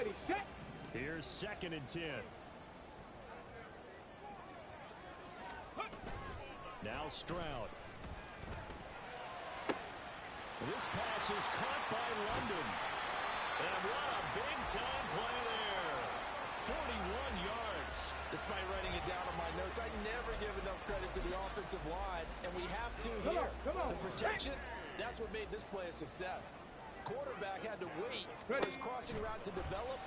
Ready, set. Here's 2nd and 10. Now Stroud. This pass is caught by London. And what a big-time play there. 41 yards. Despite writing it down on my notes, I never give enough credit to the offensive line, and we have to here. Come on. The protection, that's what made this play a success. Quarterback had to wait for his crossing route to develop,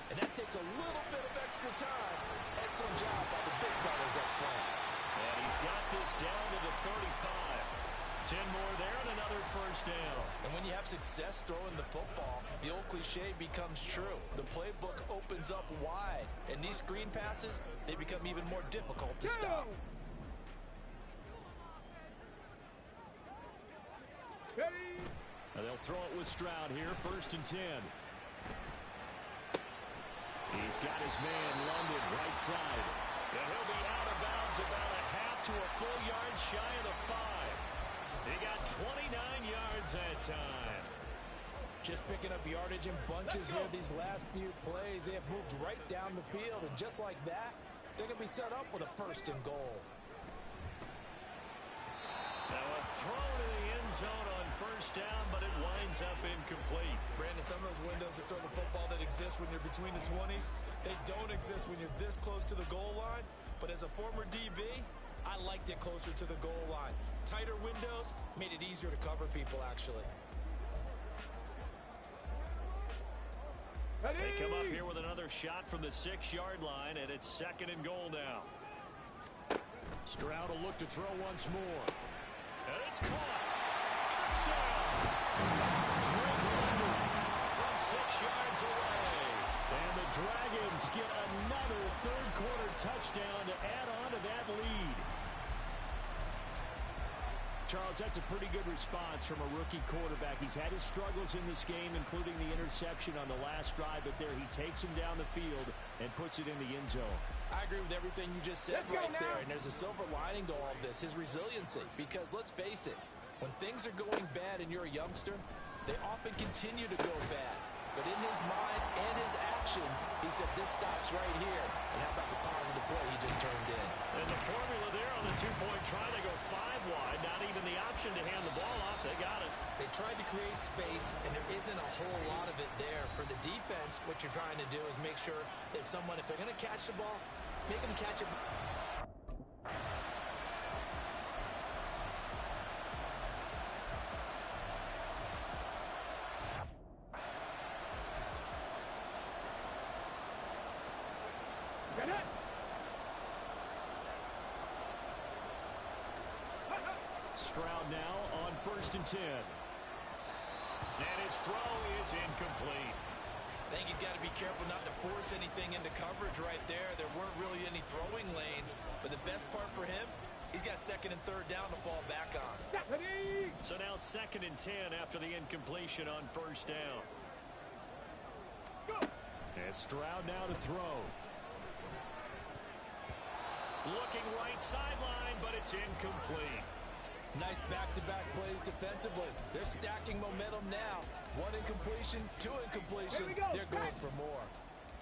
and that takes a little bit of extra time. Excellent job by the big fellas up front. And he's got this down to the 35. 10 more there and another first down. And when you have success throwing the football, the old cliche becomes true. The playbook opens up wide, and these screen passes, they become even more difficult to stop. Ready. And they'll throw it with Stroud here, 1st and 10. He's got his man, London, right side. And he'll be out of bounds about a half to a full yard shy of the 5. He got 29 yards that time. Just picking up yardage in bunches here these last few plays. They have moved right down the field, and just like that, they're going to be set up with a 1st and goal. Now a throw to the end zone on 1st down, but it winds up incomplete. Brandon, some of those windows to throw the football that exist when you're between the 20s, they don't exist when you're this close to the goal line. But as a former DB, I liked it closer to the goal line. Tighter windows made it easier to cover people, actually. They come up here with another shot from the 6-yard line, and it's 2nd and goal now. Stroud will look to throw once more. And it's caught. Touchdown! From 6 yards away. And the Dragons get another third-quarter touchdown to add on to that lead. Charles, that's a pretty good response from a rookie quarterback. He's had his struggles in this game, including the interception on the last drive, but there he takes him down the field and puts it in the end zone. I agree with everything you just said right there, and there's a silver lining to all of this, his resiliency. Because let's face it, when things are going bad and you're a youngster, they often continue to go bad. But in his mind and his actions, he said, this stops right here. And how about the positive play he just turned in? And the formula there on the two-point try, they go 5 wide. Not even the option to hand the ball off. They got it. They tried to create space, and there isn't a whole lot of it there. For the defense, what you're trying to do is make sure that someone, if they're going to catch the ball, make them catch it. Stroud now on 1st and 10. And his throw is incomplete. I think he's got to be careful not to force anything into coverage right there. There weren't really any throwing lanes, but the best part for him, he's got 2nd and 3rd down to fall back on. So now 2nd and 10 after the incompletion on 1st down. And Stroud now to throw. Looking right sideline, but it's incomplete. Nice back-to-back plays defensively. They're stacking momentum now. 1 incompletion, 2 incompletion. They're going for more.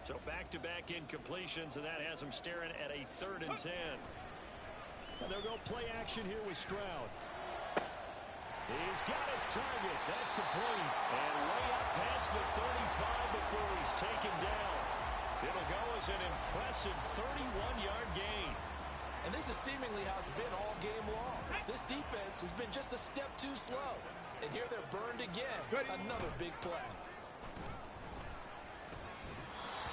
So back-to-back incompletions, and that has them staring at a 3rd and 10. And they'll go play action here with Stroud. He's got his target. That's complete. And way up past the 35 before he's taken down. It'll go as an impressive 31-yard gain. And this is seemingly how it's been all game long. This defense has been just a step too slow. And here they're burned again. Another big play.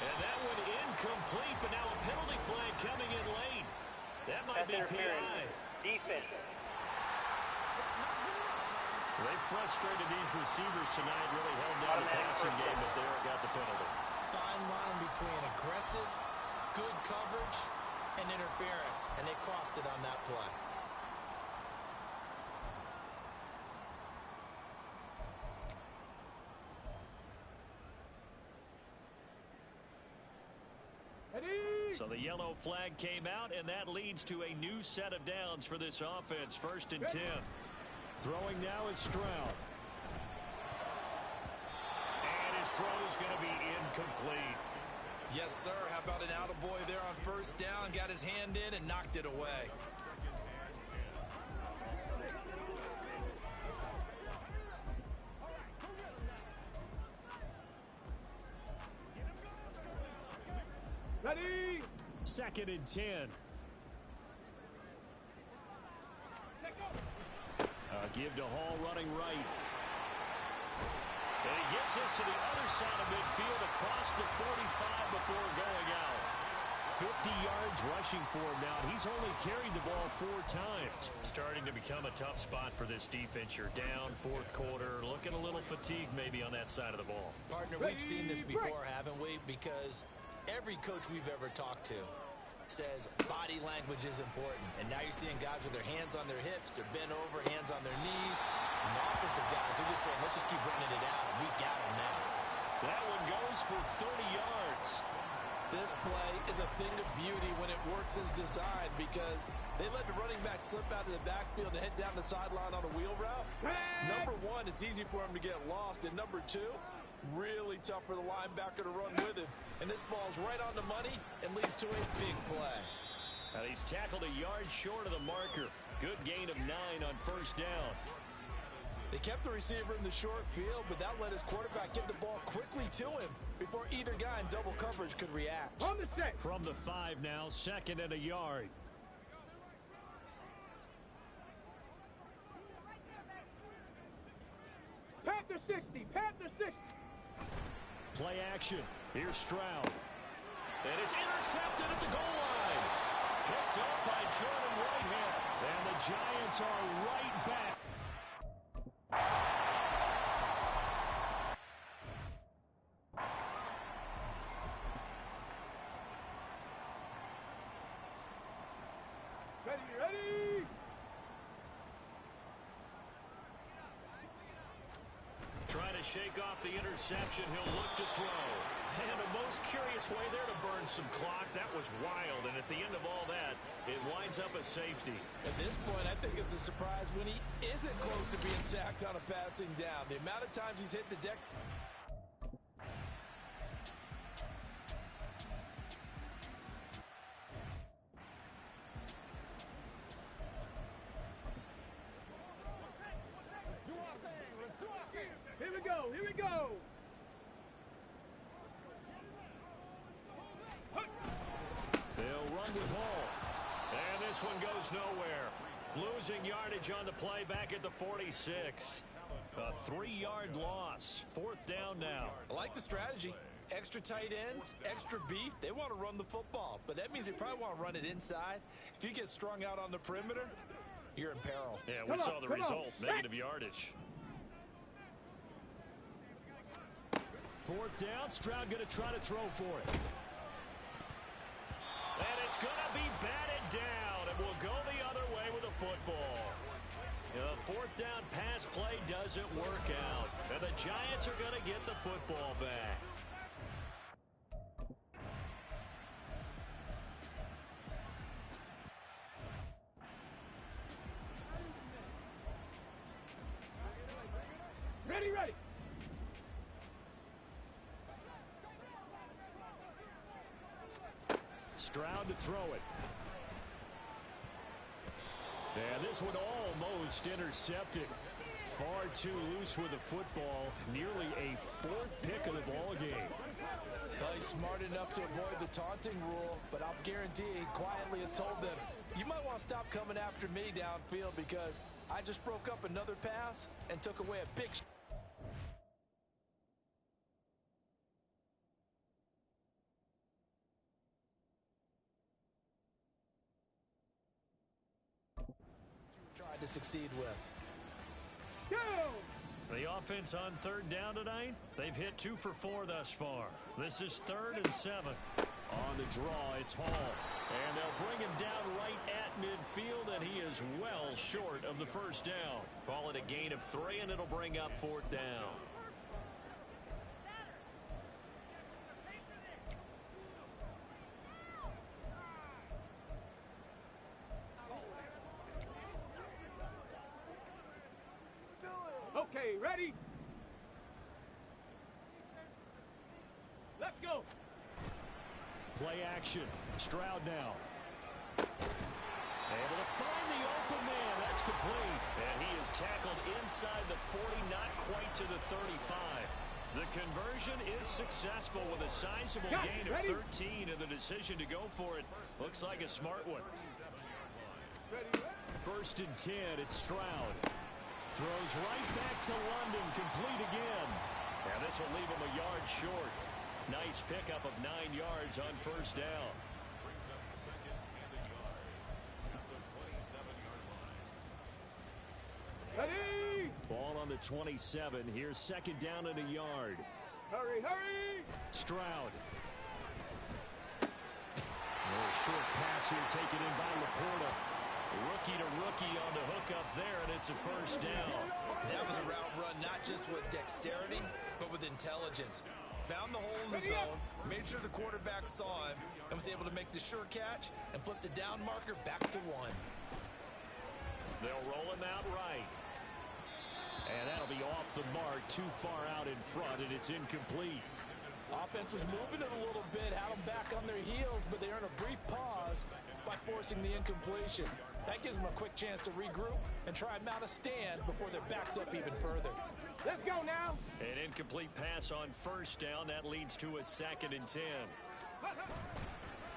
And that one incomplete, but now a penalty flag coming in late. That might be PI. Defense. They frustrated these receivers tonight, really held down the passing game, but there got the penalty. Fine line between aggressive, good coverage, and interference, and they crossed it on that play. So the yellow flag came out, and that leads to a new set of downs for this offense. 1st and 10. Throwing now is Stroud. And his throw is going to be incomplete. Yes, sir. How about an attaboy there on first down? Got his hand in and knocked it away. Ready? 2nd and 10. Give to Hall running right. And he gets this to the other side of midfield across the 45 before going out. 50 yards rushing for him now. He's only carried the ball 4 times. Starting to become a tough spot for this defense. You're down 4th quarter. Looking a little fatigued maybe on that side of the ball. Partner, we've seen this before, haven't we? Because every coach we've ever talked to says body language is important. And now you're seeing guys with their hands on their hips, they're bent over, hands on their knees. And the offensive guys are just saying, let's just keep running it out. We've got them now. That one goes for 30 yards. This play is a thing of beauty when it works as designed because they let the running back slip out of the backfield and head down the sideline on a wheel route. Number one, it's easy for him to get lost. And number two, really tough for the linebacker to run with him. And this ball's right on the money and leads to a big play. Now he's tackled a yard short of the marker. Good gain of 9 on first down. They kept the receiver in the short field, but that let his quarterback get the ball quickly to him before either guy in double coverage could react. On the set. From the 5 now, 2nd and a yard. Panther 60. Panther 60. Play action. Here's Stroud. And it's intercepted at the goal line. Picked up by Jordan Whitehead. And the Giants are right back. Ready? Trying to shake off the interception. He'll look to throw. And a most curious way there to burn some clock. That was wild. And at the end of all that, it winds up a safety. At this point, I think it's a surprise when he isn't close to being sacked on a passing down. The amount of times he's hit the deck. Here we go. They'll run with Hall. And this one goes nowhere. Losing yardage on the play back at the 46. A 3-yard loss. 4th down now. I like the strategy. Extra tight ends, extra beef. They want to run the football, but that means they probably want to run it inside. If you get strung out on the perimeter, you're in peril. Yeah, we saw the result. Negative yardage. 4th down. Stroud going to try to throw for it. And it's going to be batted down. And will go the other way with the football. The 4th down pass play doesn't work out. And the Giants are going to get the football back. Ready. Stroud to throw it. And this one almost intercepted. Far too loose with the football. Nearly a 4th pick of the ball game. Well, he's smart enough to avoid the taunting rule, but I'll guarantee he quietly has told them, you might want to stop coming after me downfield because I just broke up another pass and took away a big tried to succeed with. Go! The offense on 3rd down tonight, they've hit 2 for 4 thus far. This is 3rd and 7. On the draw, it's Hall. And they'll bring him down right at midfield, and he is well short of the 1st down. Call it a gain of 3, and it'll bring up 4th down. Okay, ready? Play action. Stroud now. Able to find the open man. That's complete. And he is tackled inside the 40, not quite to the 35. The conversion is successful with a sizable gain of 13, and the decision to go for it looks like a smart one. First and 10, it's Stroud. Throws right back to London, complete again. And this will leave him a yard short. Nice pickup of 9 yards on first down. Ready? Ball on the 27. Here's second down and a yard. Hurry, hurry! Stroud. A short pass here taken in by Laporta. Rookie to rookie on the hook up there, and it's a first down. That was a route run not just with dexterity, but with intelligence. Found the hole in the zone, made sure the quarterback saw him, and was able to make the sure catch and flip the down marker back to 1. They'll roll him out right. And that'll be off the mark, too far out in front, and it's incomplete. Offense was moving it a little bit, had them back on their heels, but they earned a brief pause by forcing the incompletion. That gives them a quick chance to regroup and try and mount a stand before they're backed up even further. Let's go now. An incomplete pass on first down. That leads to a second and 10.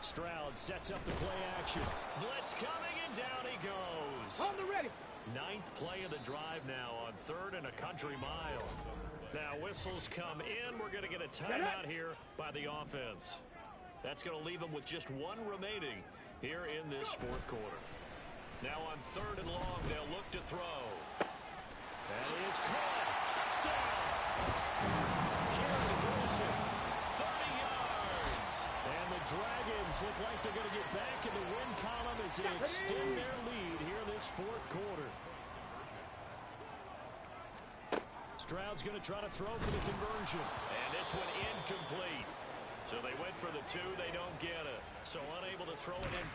Stroud sets up the play action. Blitz coming, and down he goes. On the ready. 9th play of the drive now on 3rd and a country mile. Now whistles come in. We're going to get a timeout here by the offense. That's going to leave them with just 1 remaining here in this 4th quarter. Now on 3rd and long, they'll look to throw. That is caught. Touchdown. Garrett Wilson, 30 yards. And the Dragons look like they're going to get back in the win column as they extend their lead here in this 4th quarter. Stroud's going to try to throw for the conversion. And this one incomplete. So they went for the 2. They don't get it. So unable to throw it in.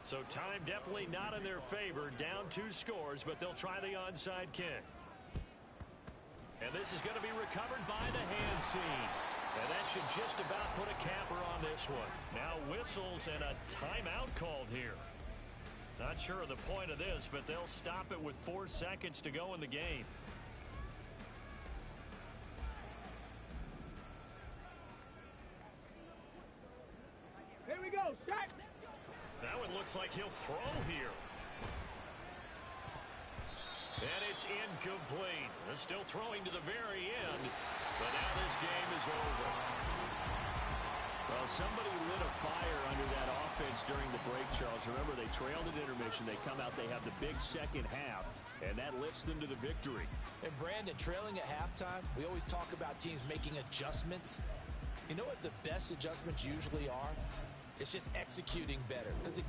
So time definitely not in their favor. Down 2 scores, but they'll try the onside kick. And this is going to be recovered by the hands team. And that should just about put a capper on this one. Now whistles and a timeout called here. Not sure of the point of this, but they'll stop it with 4 seconds to go in the game. Here we go, shot. That one looks like he'll throw here. And it's incomplete. They're still throwing to the very end, but now this game is over. Well, somebody lit a fire under that offense during the break, Charles. Remember, they trailed at intermission. They come out, they have the big second half, and that lifts them to the victory. And Brandon, trailing at halftime, we always talk about teams making adjustments. You know what the best adjustments usually are? It's just executing better. Because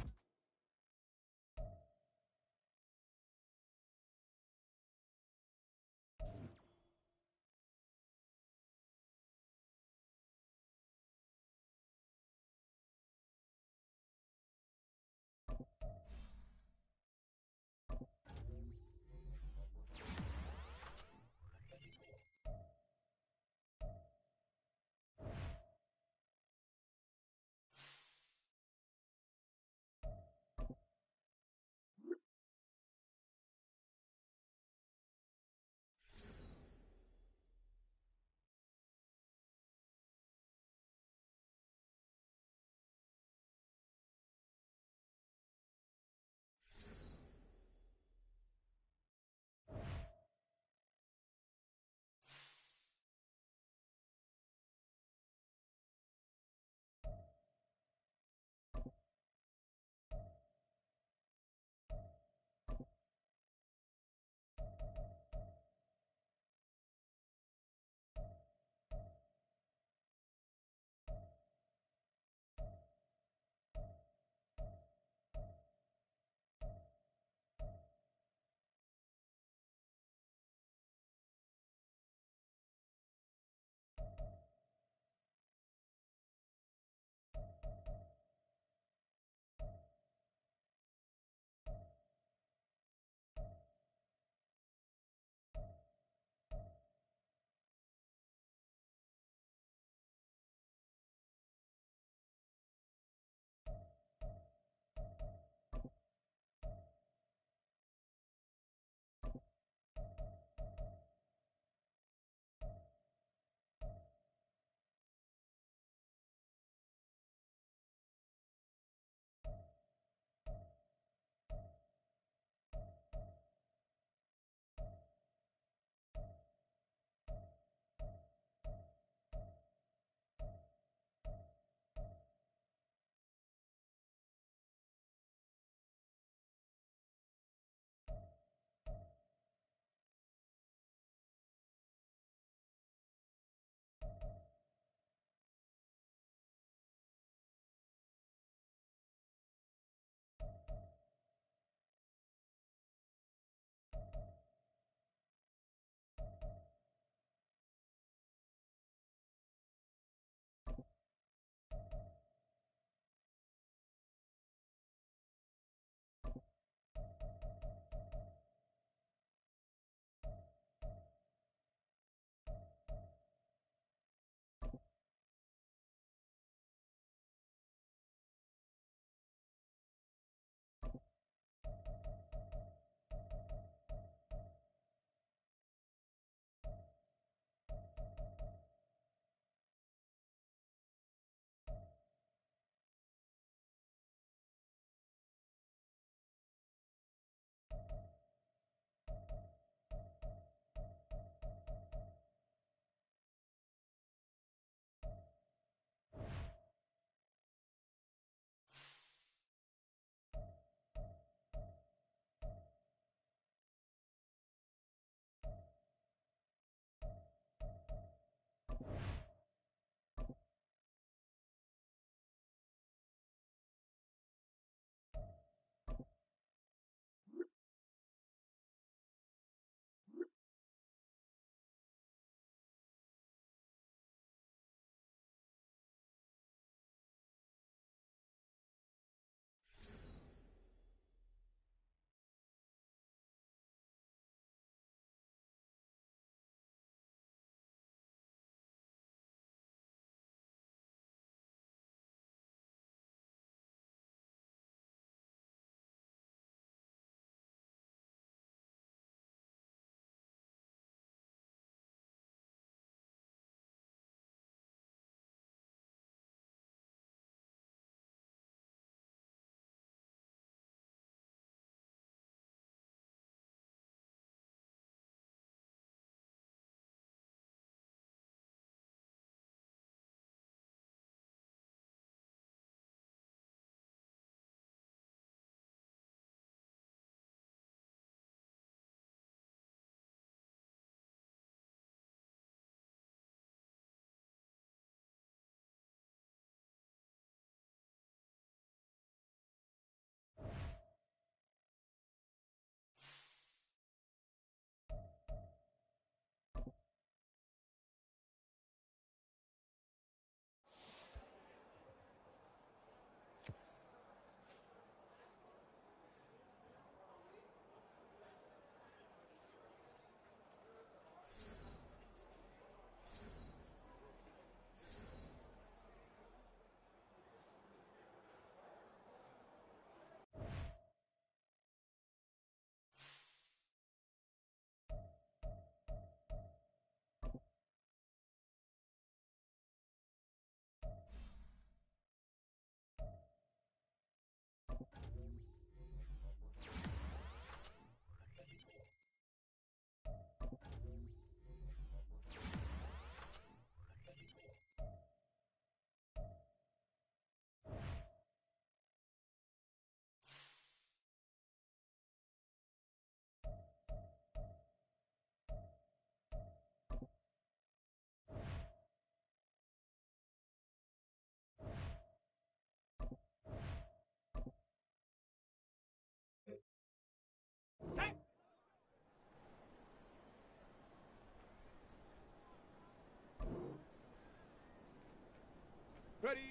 Ready.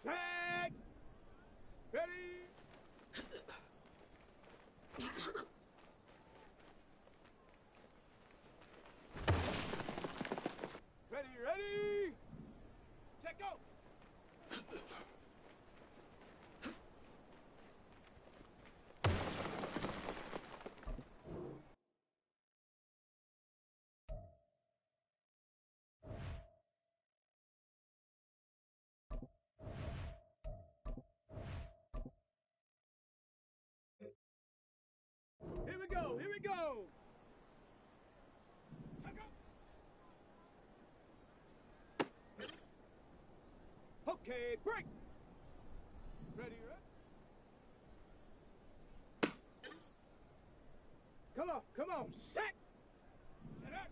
Set. Ready. Ready. Set, go. Here we go. Here we go. Set, go. Okay, break. Ready, ready. Come on, set. Set up.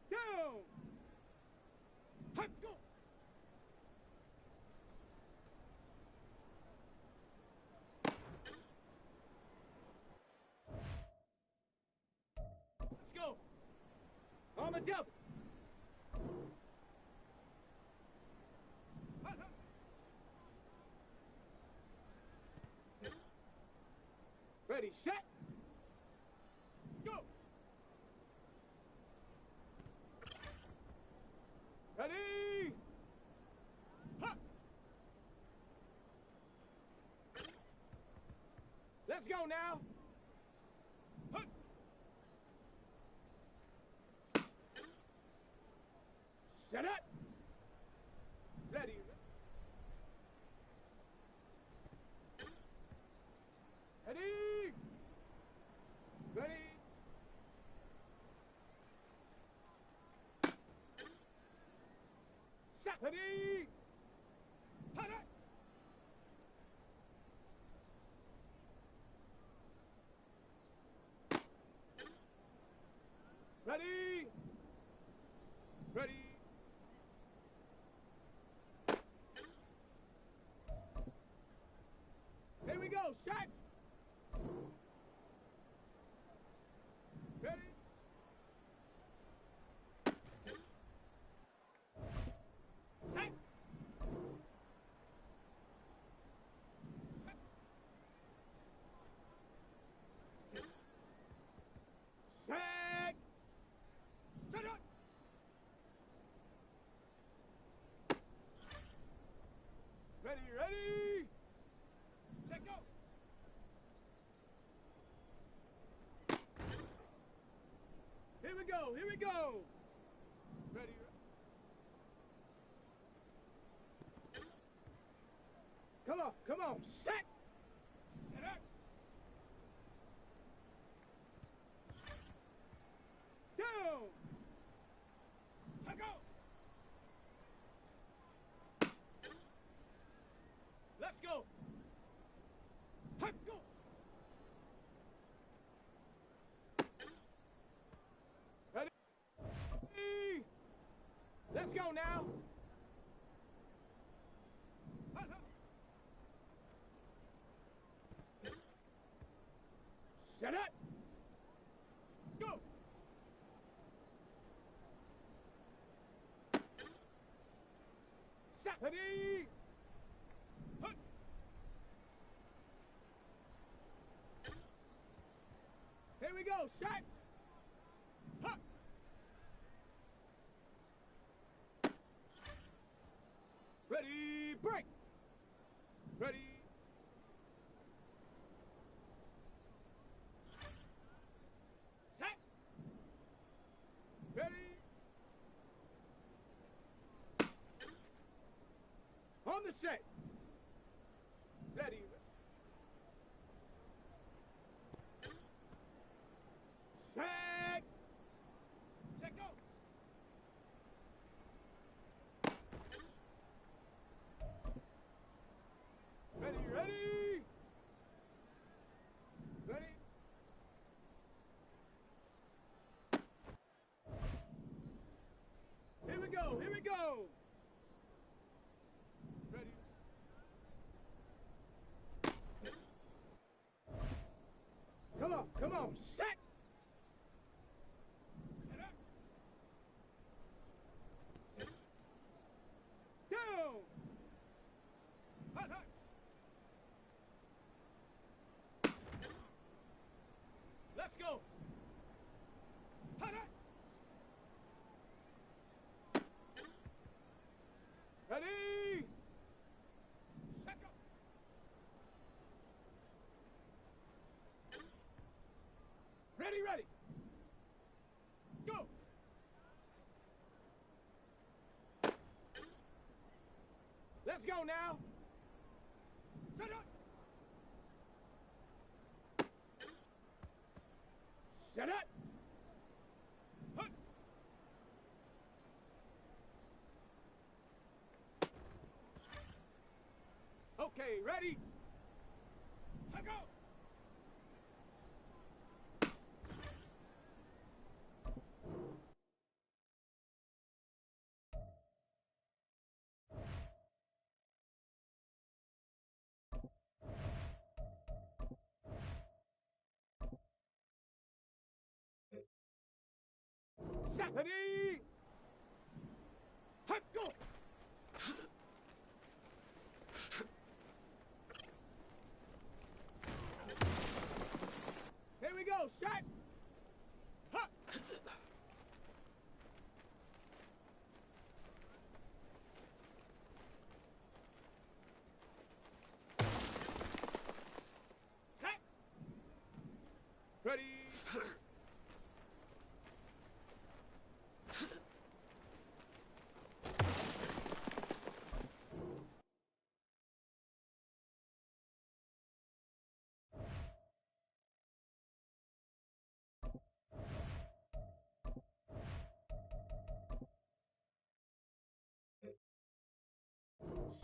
Down. Hot, go. Let's go. On the double. Hot, hot. Ready, set. Go. Ready. Hot. Let's go now. Hut. Set up. Ready. Ready. Ready. Set. Ready. Hut. Ready. Ready. Here we go, shot. Ready. Set. Set. Set up. Ready, ready. Set, go. Here we go, here we go. Ready, come on, set. Set up. Down. Set, go. Let's go. Hut, go. Ready? Let's go now. Hut, hut. Set up. Go. Set. Ready. Hut. Here we go, shot. Hut. Ready, break. Ready. Set. Ready. On the set. Ready. Set. Set, go. Ready, ready. Ready. Here we go, here we go. Ready. go now. Set up. Set up. Hup. Okay, ready? Let go. Ready? Let go. Here we go, shot. Huh. Set. Ready.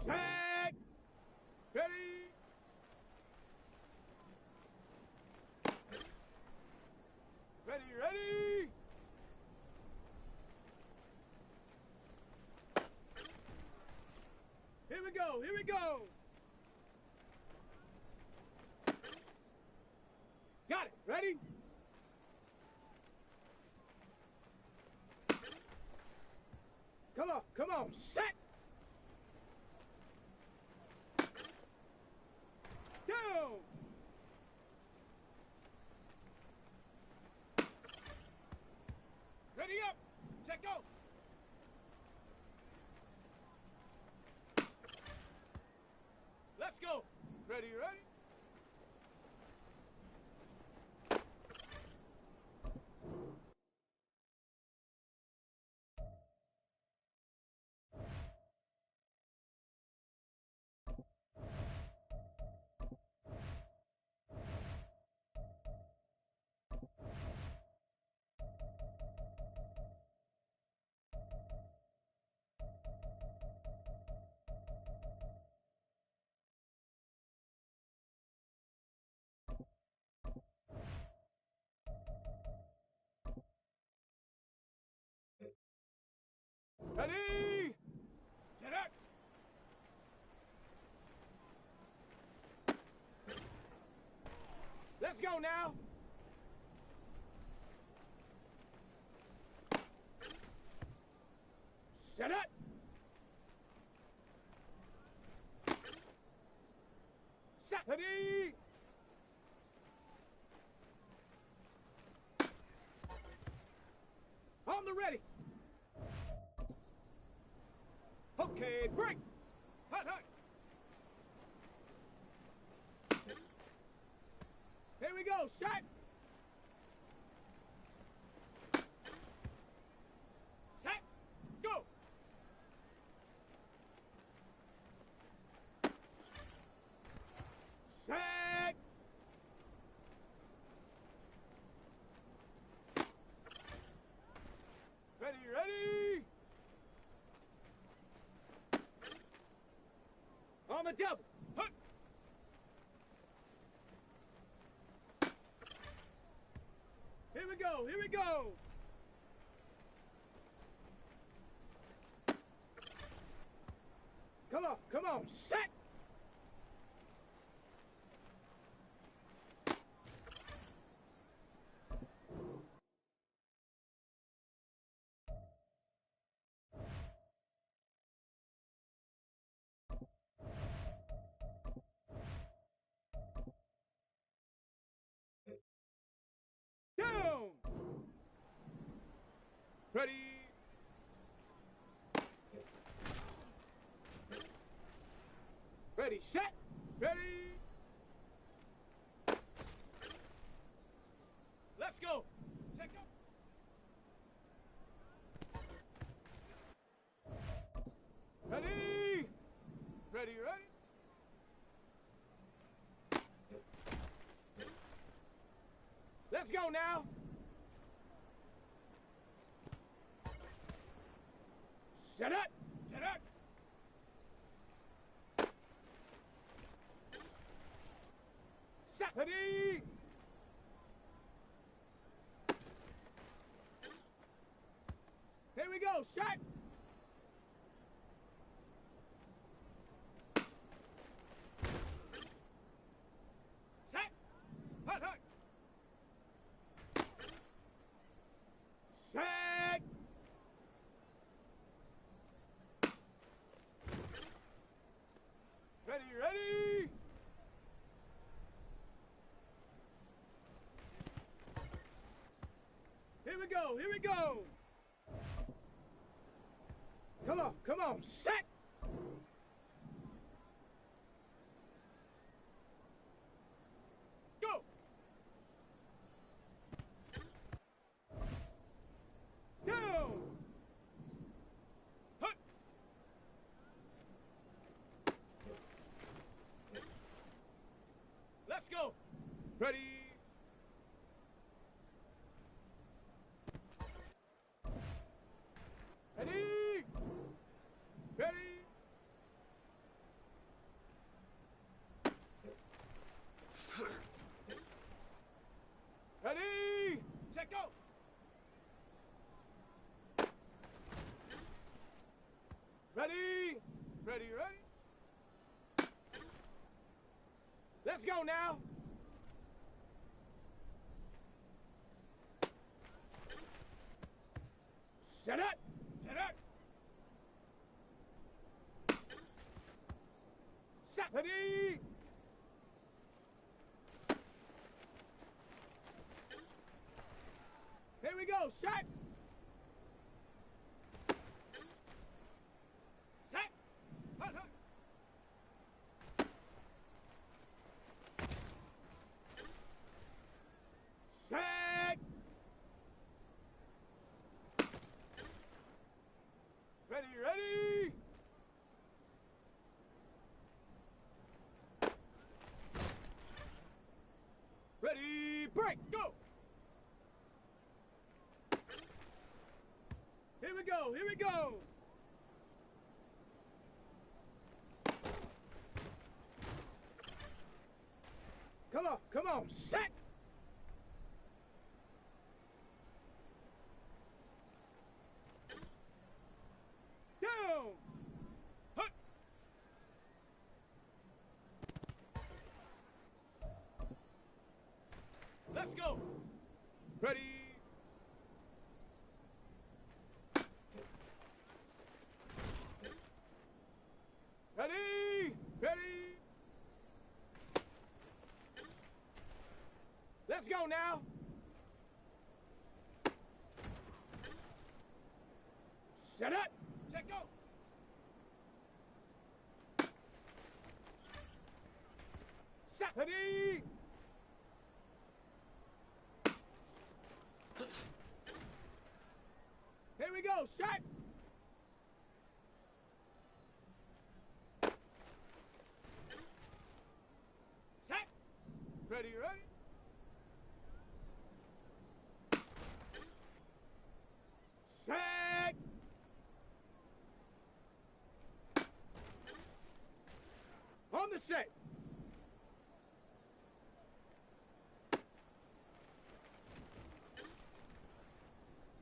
Set. Ready. Ready. Here we go. Got it. Ready? Come on. Set. Down. Ready up. Set go. Let's go. Ready. Ready. Set up. Let's go now. Set up. Set. Ready. On the ready. Okay, break. Hut. Here we go. Shot. Set. Go. Set. Ready. On the double. Hut. Here we go. Come on. Set. Down. Ready. Ready, set. Ready. Let's go. Check up. Ready. go now. Shut up. Shut up. Shut ready. Here we go. Shot. Shot. Hut, hut. Shot. Ready, ready. Here we go. Here we go. Come on, set! Go! Down! Hut! Let's go! Ready? Ready? Ready? Ready? Set, go! Ready? Ready, ready? Let's go now! Set up! Set up! Set! Ready! Here we go! Shot! Set! Hut, hut. Set! Ready, ready! Ready, break, go! Here we go, here we go! Come on, set! Down! Hut! Let's go! Ready! Ready! Ready! Let's go now! Set up! Set, go! Set! Ready! Here we go! Shot! Set! Ready, ready? Set! On the set!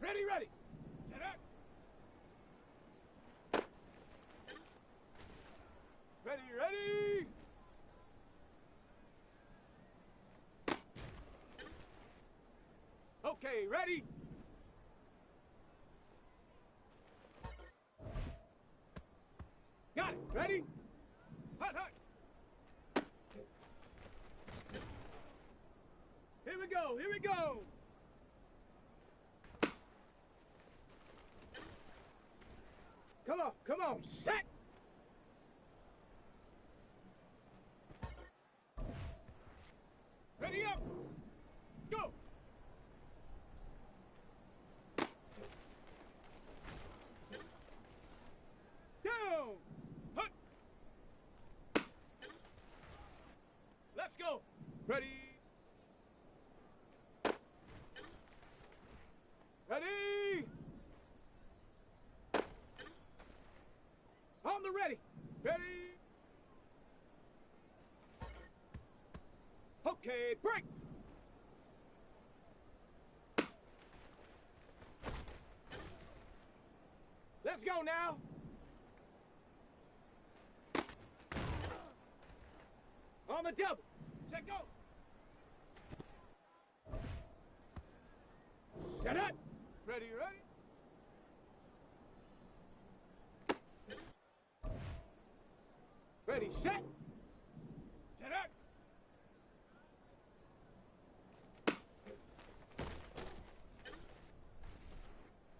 Ready, ready! Set up! Ready, ready! Okay, ready? Got it, ready? Hut, hut! Here we go, here we go! Come on, set! Ready up! Go! Down! Hut! Let's go! Ready? Ready? Okay, break! Let's go now! On the double! Check go! Set up! Ready, ready? Ready, set! Set up!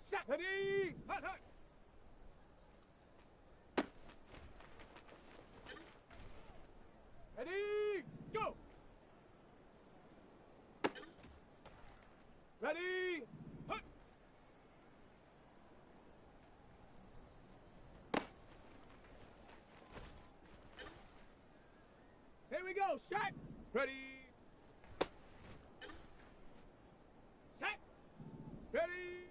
Set! Ready! Hut, hut! Ready, go! Ready, hut! Here we go, set! Ready, set! Ready,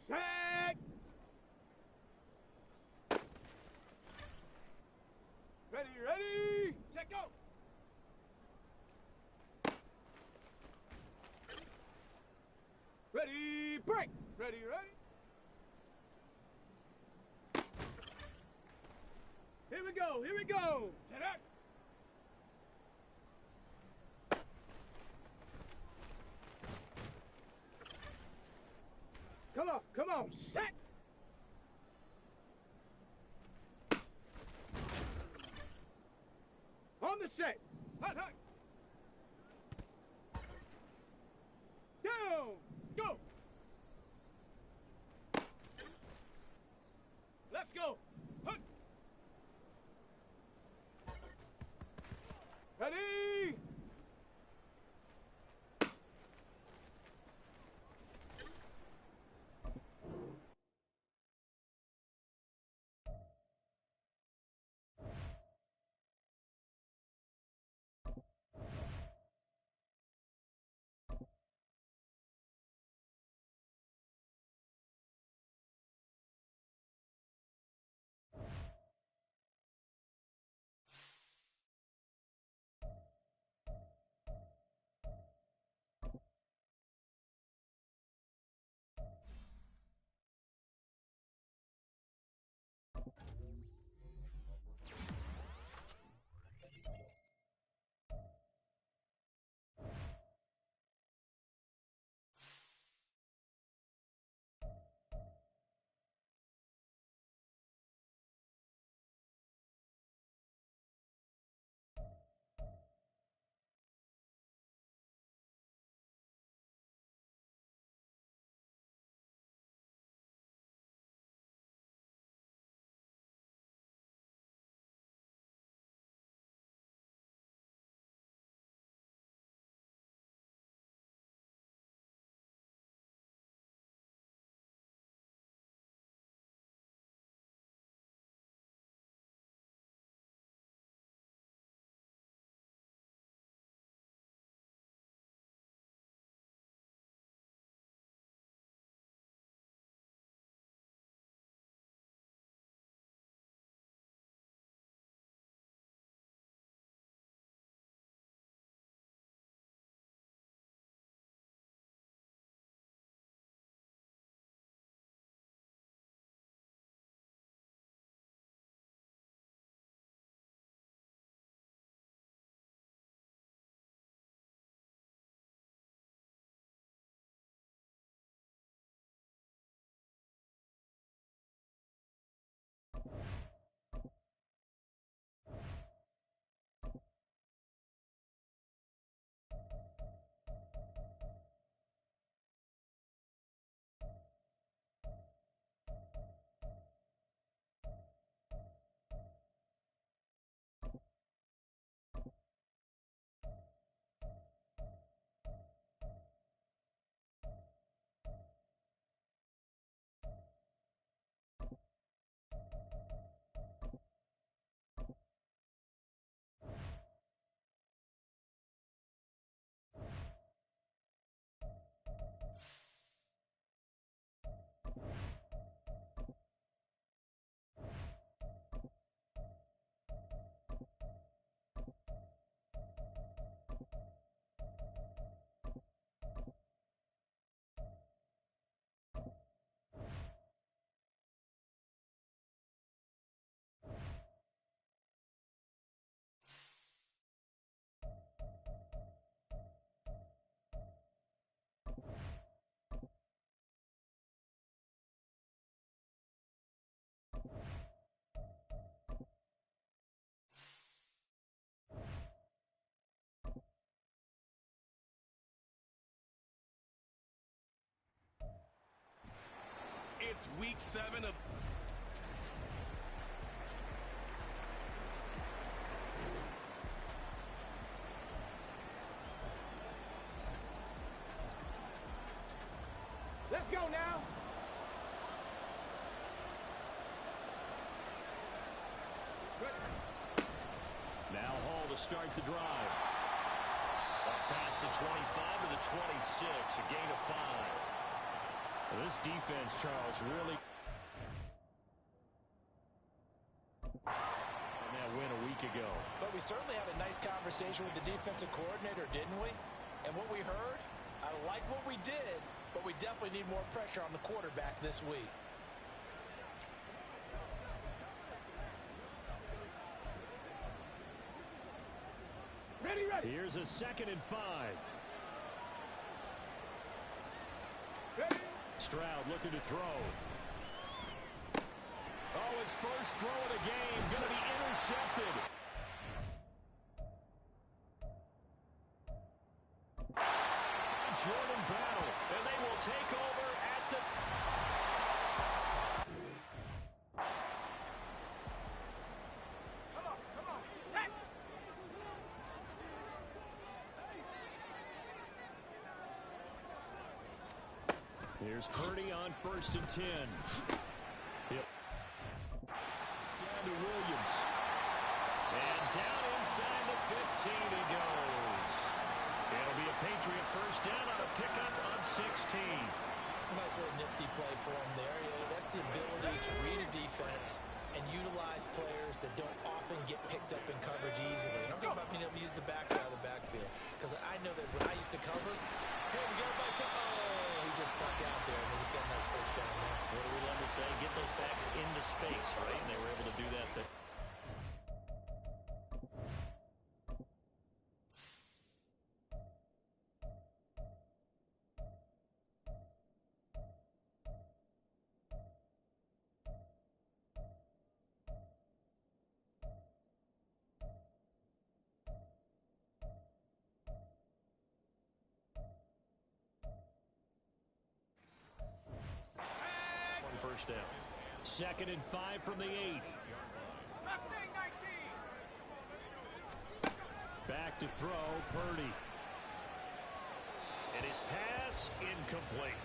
set! Ready, ready, set, go! Ready, break! Ready, ready? Here we go, here we go! Set up! Come on, set! On the set! Hut, hut! Down! Go! Let's go! Hut! Ready! It's week 7 of... Let's go now. Now Hall to start the drive. Up past the 25 to the 26, a gain of 5. Well, this defense, Charles, really... And that win a week ago. But we certainly had a nice conversation with the defensive coordinator, didn't we? And what we heard, I like what we did, but we definitely need more pressure on the quarterback this week. Ready. Here's a 2nd and 5. Ready. Stroud looking to throw. Oh, his first throw of the game going to be intercepted. Jordan Battle, and they will take over at the... Come on. Set. Here's Purdy on 1st and 10. Yep. Down to Williams. And down inside the 15 he goes. It'll be a Patriot first down on a pickup on 16. Nice little nifty play for him there. That's the ability to read a defense and utilize players that don't often get picked up in coverage easily. And I'm talking about being able to use the backside of the backfield. Because I know that when I used to cover, hey, we got a back up. Oh, he just snuck out there, and he just got a nice first down there. What do we love to say? Get those backs into space, right? And they were able to do that there. First down. 2nd and 5 from the 8. Mustang 19. Back to throw, Purdy. And his pass incomplete.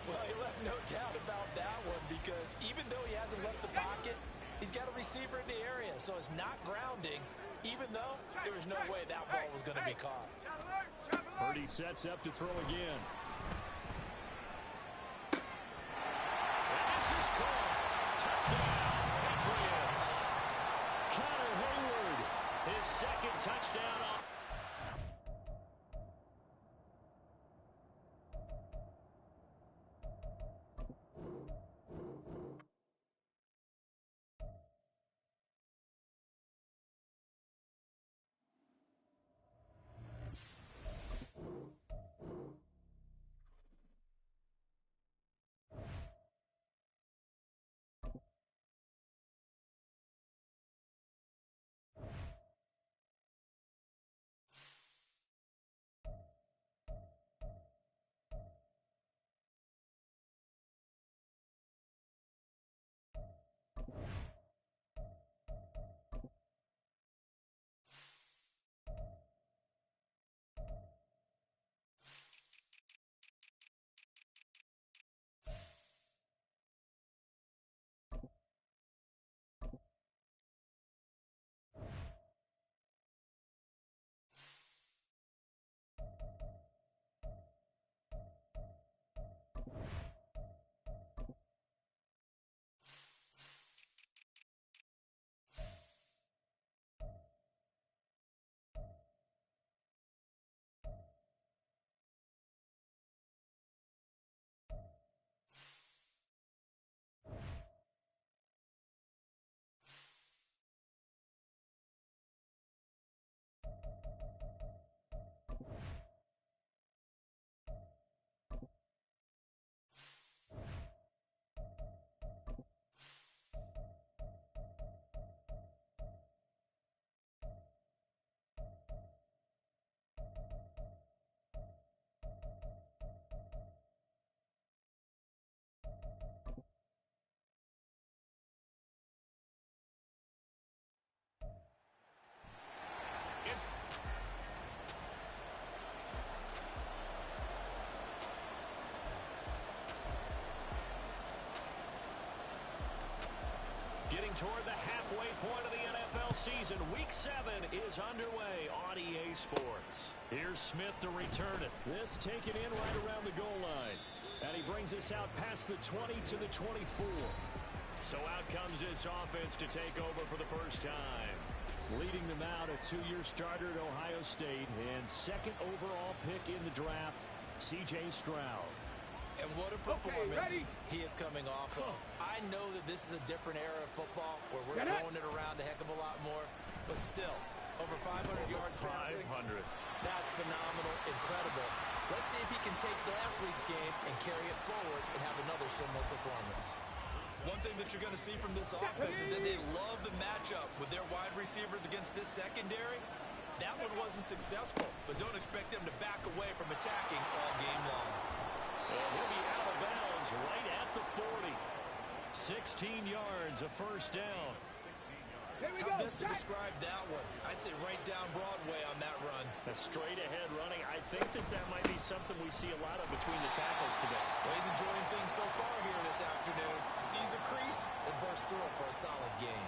Well, he left no doubt about that one because even though he hasn't left the pocket, he's got a receiver in the area, so it's not grounding, even though there was no way that ball was going to be caught. Purdy sets up to throw again. Touchdown, Patriots. Connor Hayward, his 2nd touchdown. Marching toward the halfway point of the NFL season. Week 7 is underway on EA Sports. Here's Smith to return it. This taken in right around the goal line. And he brings us out past the 20 to the 24. So out comes this offense to take over for the first time. Leading them out, a 2-year starter at Ohio State and second overall pick in the draft, C.J. Stroud. And what a performance he is coming off of. I know that this is a different era of football where we're throwing it around a heck of a lot more, but still, over 500 yards passing. 500. That's phenomenal, incredible. Let's see if he can take last week's game and carry it forward and have another similar performance. One thing that you're going to see from this offense is that they love the matchup with their wide receivers against this secondary. That one wasn't successful, but don't expect them to back away from attacking all game long. And he'll be out of bounds right at the 40. 16 yards, a first down. How best to describe that one? I'd say right down Broadway on that run. A straight-ahead running. I think that might be something we see a lot of between the tackles today. Well, he's enjoying things so far here this afternoon. Sees a crease and bursts through it for a solid gain.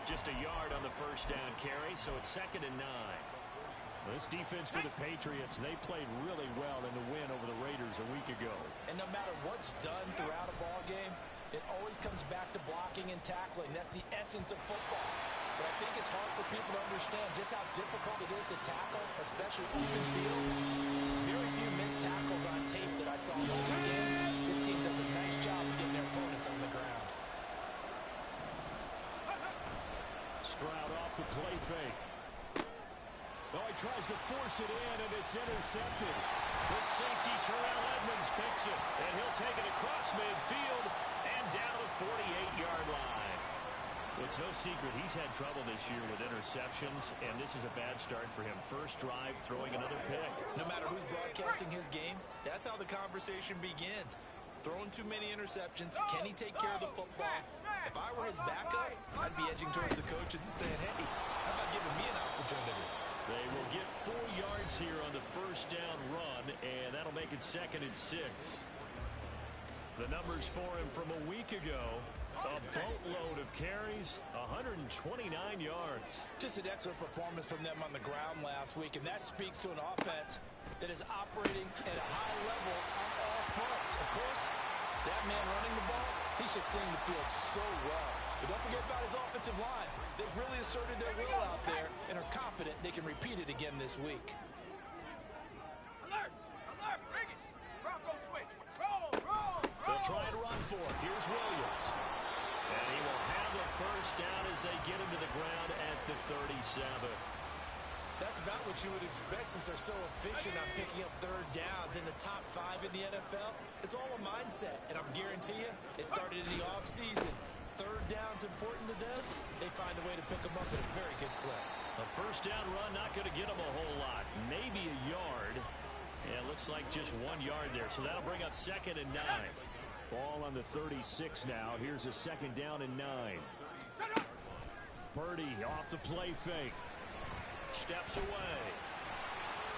Just a yard on the first down carry, so it's 2nd and 9. This defense for the Patriots, they played really well in the win over the Raiders a week ago. And no matter what's done throughout a ball game, it always comes back to blocking and tackling. That's the essence of football. But I think it's hard for people to understand just how difficult it is to tackle, especially open field. Very few missed tackles on tape that I saw in this game. This team does a nice job of getting their opponents on the ground. Stroud off the play fake. Oh, he tries to force it in, and it's intercepted. The safety, Terrell Edmonds, picks it, and he'll take it across midfield and down the 48-yard line. Well, it's no secret he's had trouble this year with interceptions, and this is a bad start for him. First drive, throwing another pick. No matter who's broadcasting his game, that's how the conversation begins. Throwing too many interceptions. Can he take care of the football? If I were his backup, I'd be edging towards the coaches and saying, hey, how about giving me an opportunity? They will get 4 yards here on the first down run, and that'll make it 2nd and 6. The numbers for him from a week ago, a boatload of carries, 129 yards. Just an excellent performance from them on the ground last week, and that speaks to an offense that is operating at a high level on all fronts. Of course, that man running the ball, he's just seeing the field so well. But don't forget about his offensive line. They've really asserted their will out there and are confident they can repeat it again this week. Alert! Alert! Bring it! Bronco switch! Roll! Roll! They'll try and run for it. Here's Williams. And he will have the first down as they get him to the ground at the 37. That's about what you would expect since they're so efficient on picking up third downs in the top 5 in the NFL. It's all a mindset, and I'm guarantee you it started in the offseason. Third down's important to them. They find a way to pick them up at a very good clip. A first down run not going to get them a whole lot. Maybe a yard. And it looks like just 1 yard there. So that'll bring up 2nd and 9. Ball on the 36 now. Here's a 2nd down and 9. Purdy off the play fake. Steps away.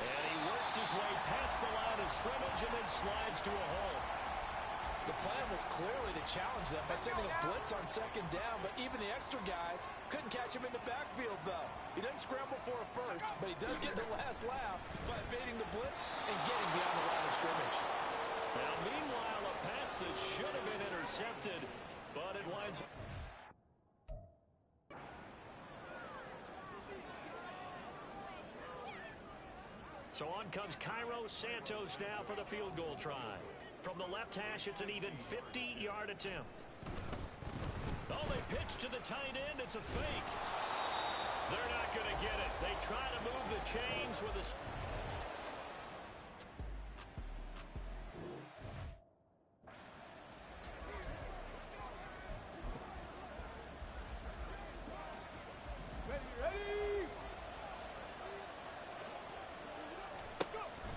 And he works his way past the line of scrimmage and then slides to a hole. The plan was clearly to challenge them by sending a blitz on 2nd down, but even the extra guys couldn't catch him in the backfield, though. He doesn't scramble for a first, but he does get the last laugh by evading the blitz and getting beyond the line of scrimmage. Now, meanwhile, a pass that should have been intercepted, but it winds up. So on comes Cairo Santos now for the field goal try. From the left hash, it's an even 50-yard attempt. Oh, they pitch to the tight end. It's a fake. They're not going to get it. They try to move the chains with a...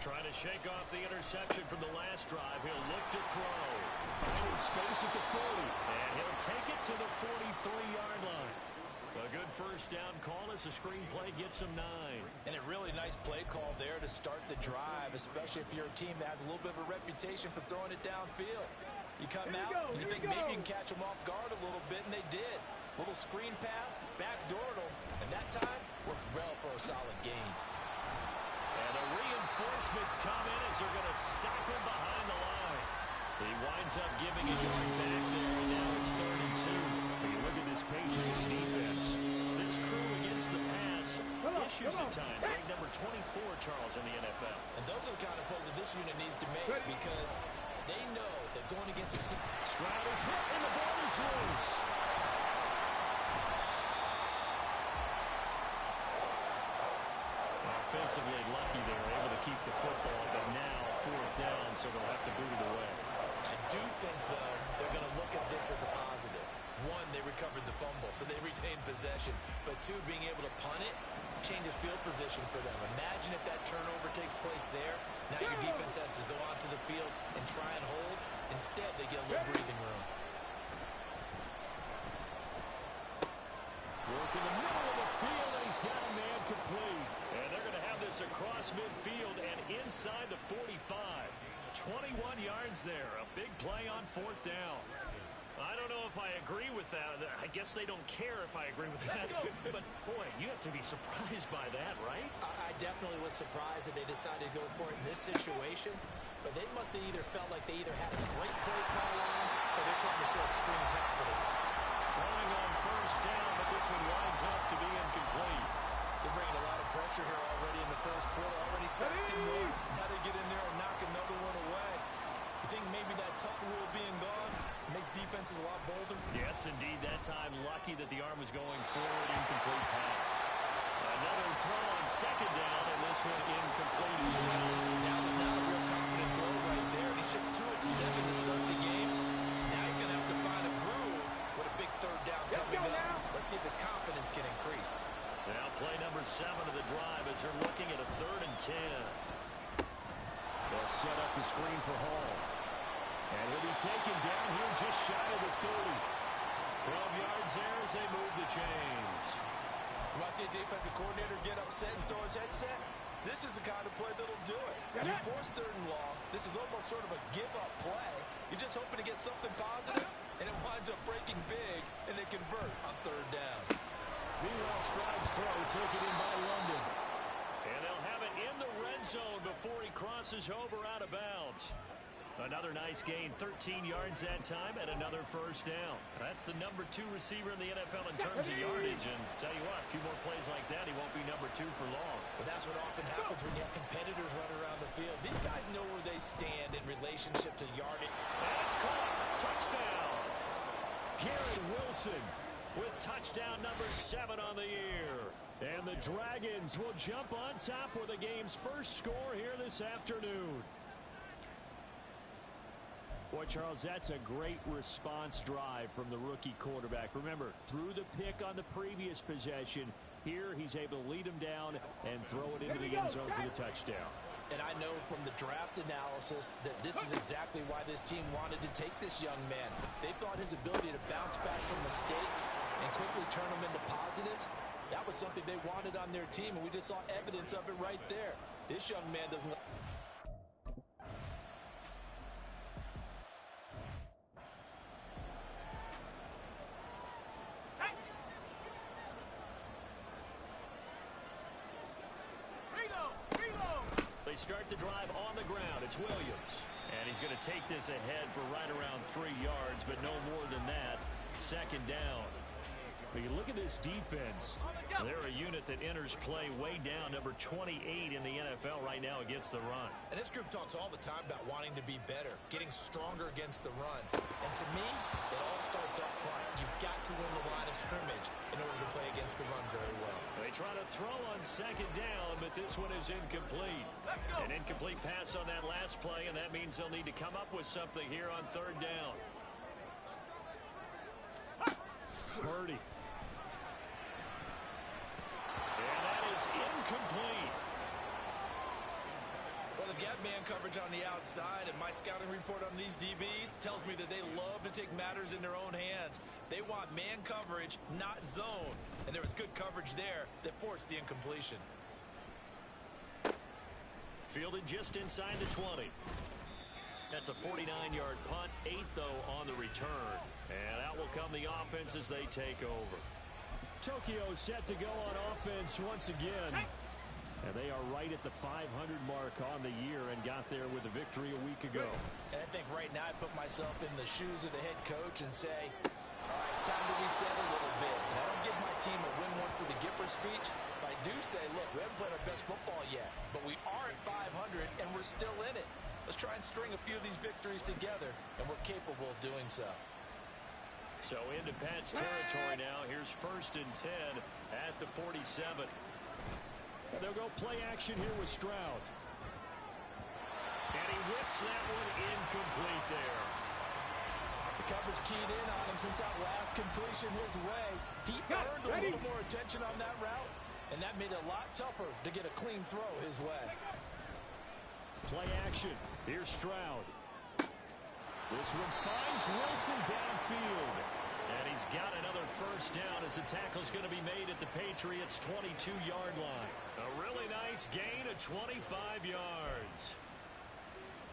Trying to shake off the interception from the last drive. He'll look to throw. Finding space at the 40. And he'll take it to the 43-yard line. A good first down call as the screenplay gets him 9. And a really nice play call there to start the drive, especially if you're a team that has a little bit of a reputation for throwing it downfield. You come out and you think maybe you can catch them off guard a little bit, and they did. Little screen pass, backdoored him, and that time worked well for a solid gain. And the reinforcements come in as they're going to stop him behind the line. He winds up giving a yard back there, and now it's 3rd and 2. When you look at this Patriots defense, this crew against the pass issues at times. Ranked number 24, Charles, in the NFL. And those are the kind of plays that this unit needs to make because they know that going against a team. Stroud is hit, and the ball is loose. Offensively lucky they were able to keep the football, but now 4th down, so they'll have to boot it away. I do think, though, they're going to look at this as a positive. One, they recovered the fumble, so they retained possession. But two, being able to punt it changes field position for them. Imagine if that turnover takes place there. Now your defense has to go onto the field and try and hold. Instead, they get a little breathing room. Work in the middle of the field, and he's got a man complete. And they're going to have this across midfield and inside the 45. 21 yards there. A big play on 4th down. I don't know if I agree with that. I guess they don't care if I agree with that. But, boy, you have to be surprised by that, right? I definitely was surprised that they decided to go for it in this situation. But they must have either felt like they either had a great play call on or they're trying to show extreme confidence. Throwing on 1st down, but this one winds up to be incomplete. They're bringing a lot of pressure here already in the 1st quarter. Already sacked him once. Now they get in there and knock another one away. You think maybe that Tucker rule being gone makes defenses a lot bolder? Yes, indeed. That time lucky that the arm was going forward. Incomplete pass. Another throw on 2nd down, and this one incomplete as well. That was not a real confident throw right there. And he's just 2 of 7 to start the game. Now he's going to have to find a groove with a big 3rd down coming up. Let's see if his confidence can increase. Now play number 7 of the drive as they're looking at a 3rd and 10. They'll set up the screen for Hall. And he'll be taken down here just shy of the 30. 12 yards there as they move the chains. You want to see a defensive coordinator get upset and throw his headset? This is the kind of play that'll do it. You force 3rd and long. This is almost sort of a give-up play. You're just hoping to get something positive, and it winds up breaking big, and they convert on 3rd down. Meanwhile, Stroud's throw taken in by London. And they'll have it in the red zone before he crosses over out of bounds. Another nice gain, 13 yards that time, and another 1st down. That's the number 2 receiver in the NFL in terms of yardage. And tell you what, a few more plays like that, he won't be number 2 for long. But that's what often happens when you have competitors running around the field. These guys know where they stand in relationship to yardage. And it's caught. Touchdown. Garrett Wilson with touchdown number 7 on the year. And the Dragons will jump on top with the game's first score here this afternoon. Boy, Charles, that's a great response drive from the rookie quarterback. Remember, threw the pick on the previous possession. Here, he's able to lead him down and throw it into the end zone for the touchdown. And I know from the draft analysis that this is exactly why this team wanted to take this young man. They thought his ability to bounce back from mistakes and quickly turn them into positives, that was something they wanted on their team, and we just saw evidence of it right there. This young man doesn't... They start the drive on the ground. It's Williams. And he's going to take this ahead for right around 3 yards, but no more than that. 2nd down. But you look at this defense. They're a unit that enters play way down, number 28 in the NFL right now against the run. And this group talks all the time about wanting to be better, getting stronger against the run. And to me, it all starts up front. You've got to win the line of scrimmage in order to play against the run very well. They try to throw on 2nd down, but this one is incomplete. An incomplete pass on that last play, and that means they'll need to come up with something here on 3rd down. Purdy. And that is incomplete. Well, they've got man coverage on the outside, and my scouting report on these DBs tells me that they love to take matters in their own hands. They want man coverage, not zone. And there was good coverage there that forced the incompletion. Fielded just inside the 20. That's a 49-yard punt, 8th, though, on the return. And out will come the offense as they take over. Tokyo set to go on offense once again. And they are right at the 500 mark on the year and got there with a victory a week ago. And I think right now I put myself in the shoes of the head coach and say, all right, time to reset a little bit. And I don't give my team a win one for the Gipper speech, but I do say, look, we haven't played our best football yet, but we are at 500 and we're still in it. Let's try and string a few of these victories together, and we're capable of doing so. So into Pat's territory now. Here's 1st and 10 at the 47. And they'll go play action here with Stroud. And he whips that one incomplete there. The coverage keyed in on him since that last completion his way. He earned a little more attention on that route, and that made it a lot tougher to get a clean throw his way. Play action. Here's Stroud. This one finds Wilson downfield. And he's got another first down as the tackle's going to be made at the Patriots' 22-yard line. A really nice gain of 25 yards.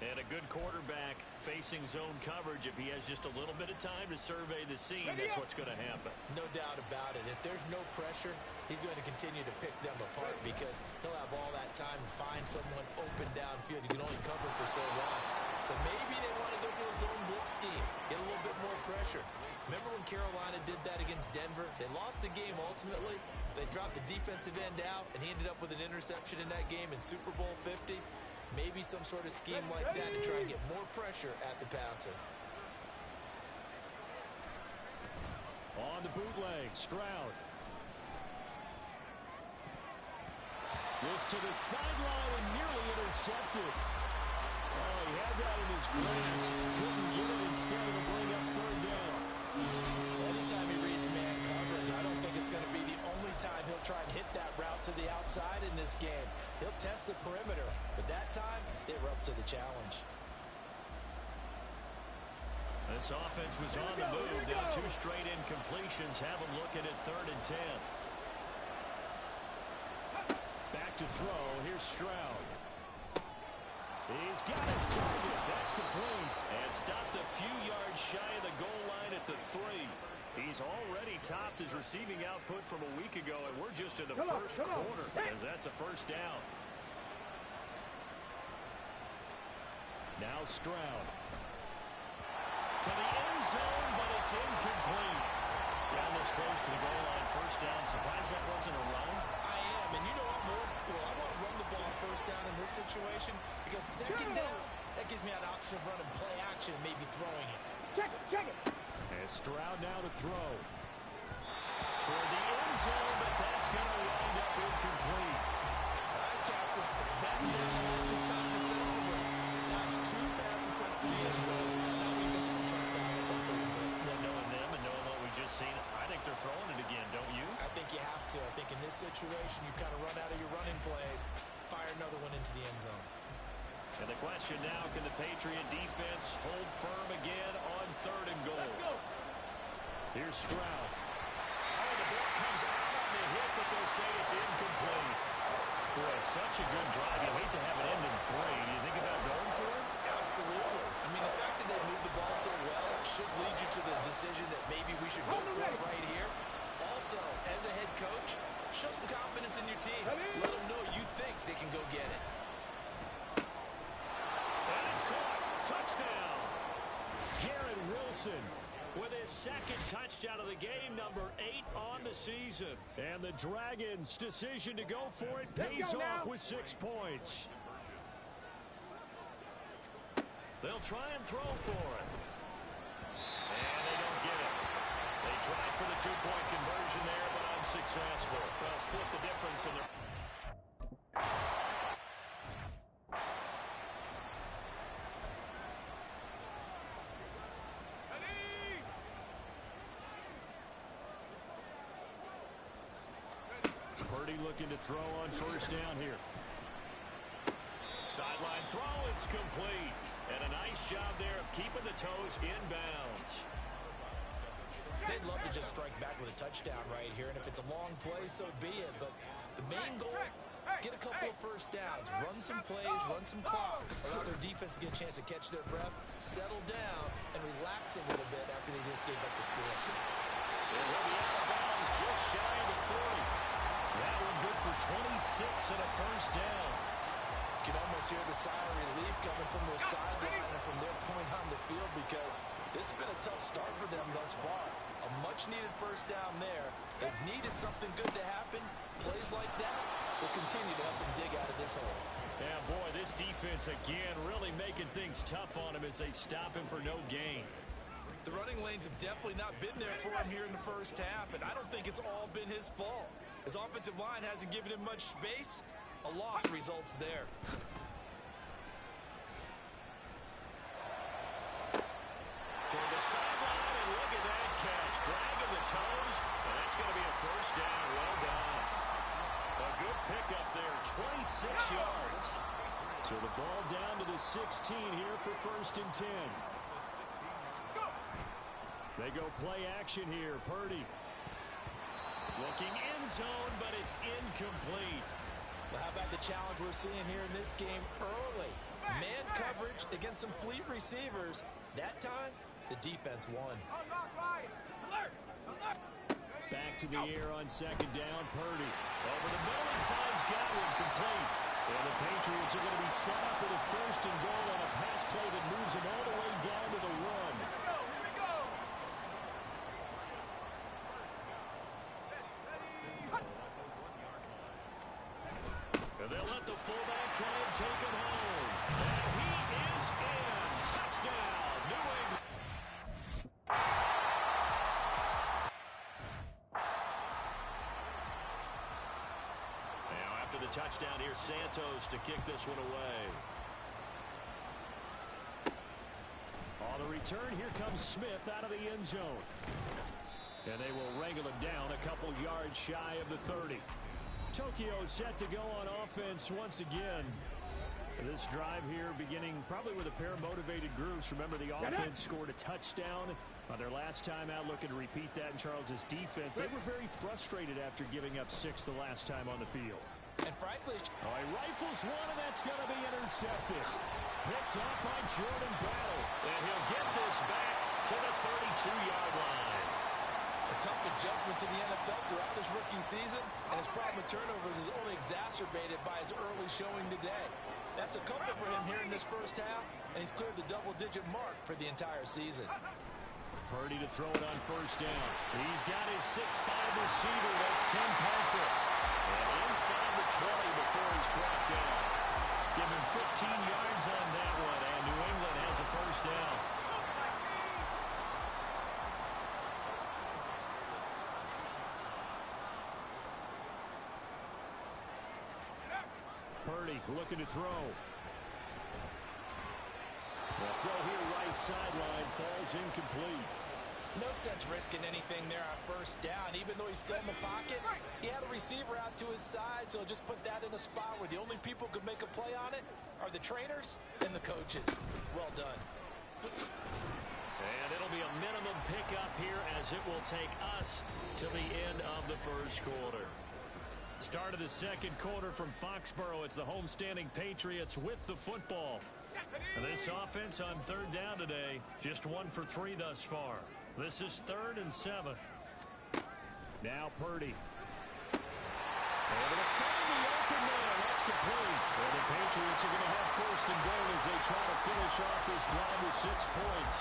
And a good quarterback facing zone coverage. If he has just a little bit of time to survey the scene, that's what's going to happen. No doubt about it. If there's no pressure, he's going to continue to pick them apart because he'll have all that time to find someone open downfield. You can only cover for so long. So maybe they want to go to a zone blitz scheme, get a little bit more pressure. Remember when Carolina did that against Denver? They lost the game ultimately. They dropped the defensive end out, and he ended up with an interception in that game in Super Bowl 50. Maybe some sort of scheme like that to try and get more pressure at the passer. On the bootleg, Stroud. This to the sideline and nearly intercepted. Oh, he had that in his grasp. Couldn't get it. Instead of bring up 3rd down. Anytime he reads man coverage, I don't think it's going to be the only time he'll try and hit that route to the outside in this game. He'll test the perimeter, but that time, they were up to the challenge. This offense was on the move. Now 2 straight incompletions have them looking at 3rd and 10. Back to throw. Here's Stroud. He's got his target. That's complete. And stopped a few yards shy of the goal line at the 3. He's already topped his receiving output from a week ago, and we're just in the first quarter as that's a first down. Now Stroud. To the end zone, but it's incomplete. Down this close to the goal line, first down. Surprised that wasn't a run? I am, and you know I'm old school. I want to run the ball first down in this situation because 2nd down, that gives me an option of running play action and maybe throwing it. Check it. And Stroud now to throw. Toward the end zone, but that's going to wind up incomplete. All right, Captain. It's that down just top defensively. Dodge 2 fast attempts to the end zone. Now we think we can try to back up on 3rd down. Well, knowing them and knowing what we just seen, I think they're throwing it again, don't you? I think you have to. I think in this situation, you kind of run out of your running plays, fire another one into the end zone. And the question now, can the Patriot defense hold firm again on 3rd and goal? Here's Stroud. Oh, the ball comes out on the hit, but they'll say it's incomplete. Boy, such a good drive. You hate to have it end in 3. Do you think about going for it? Absolutely. I mean, the fact that they moved the ball so well should lead you to the decision that maybe we should go for it right here. Also, as a head coach, show some confidence in your team. Let them know you think they can go get it. And it's caught. Touchdown. Garrett Wilson with his 2nd touchdown of the game, number 8 on the season. And the Dragons' decision to go for it pays off with 6 points. They'll try and throw for it. And they don't get it. They tried for the 2-point conversion there, but unsuccessful. Well, split the difference in the... Purdy looking to throw on first down here. Sideline throw, it's complete. And a nice job there of keeping the toes inbounds. They'd love to just strike back with a touchdown right here, and if it's a long play, so be it. But the main goal get a couple of first downs, run some plays, run some clock, allow their defense to get a chance to catch their breath, settle down, and relax a little bit after they just gave up the score. It will be out of bounds just shy of the 40. That one good for 26 and a first down. You can almost hear the sigh of relief coming from their sideline and from their point on the field because this has been a tough start for them thus far. A much-needed first down there. They've needed something good to happen. Plays like that will continue to help them dig out of this hole. Yeah, boy, this defense, again, really making things tough on him as they stop him for no gain. The running lanes have definitely not been there for him here in the first half, and I don't think it's all been his fault. His offensive line hasn't given him much space. A loss results there. Toward the sideline, and look at that catch. Dragging the toes, and that's going to be a first down. Well done. A good pickup there, 26 yards. So the ball down to the 16 here for first and 10. They go play action here. Purdy. Looking end zone, but it's incomplete. Well, how about the challenge we're seeing here in this game early? Man coverage against some fleet receivers. That time, the defense won. Back to the air on second down. Purdy. Over the middle, he finds Godwin, complete. And the Patriots are going to be set up with a first and goal on a pass play that moves them all the way down to the 1. And they'll let the fullback try and take him home. And he is in. Touchdown, New England. Now after the touchdown, here's Santos to kick this one away. On the return, here comes Smith out of the end zone. And they will wrangle him down a couple yards shy of the 30. Tokyo set to go on offense once again. This drive here beginning probably with a pair of motivated groups. Remember, the offense scored a touchdown on their last time out. Looking to repeat that in Charles's defense. They were very frustrated after giving up 6 the last time on the field. And frankly, he rifles one, and that's going to be intercepted. Picked up by Jordan Battle. And he'll get this back to the 32-yard line. A tough adjustment to the NFL throughout his rookie season, and his problem with turnovers is only exacerbated by his early showing today. That's a couple for him here in this first half, and he's cleared the double-digit mark for the entire season. Purdy to throw it on first down. He's got his 6'5" receiver. That's Tim Patrick. And inside the 20 before he's brought down. Give him 15 yards on that one, and New England has a first down. Purdy looking to throw. The throw here right sideline falls incomplete. No sense risking anything there on first down. Even though he's still in the pocket, he had a receiver out to his side, so just put that in a spot where the only people who could make a play on it are the trainers and the coaches. Well done. And it'll be a minimum pickup here as it will take us to the end of the first quarter. Start of the second quarter from Foxborough. It's the homestanding Patriots with the football. And this offense on third down today, just 1 for 3 thus far. This is 3rd and 7. Now Purdy. Able to find the open man. That's complete. And the Patriots are going to have first and goal as they try to finish off this drive with 6 points.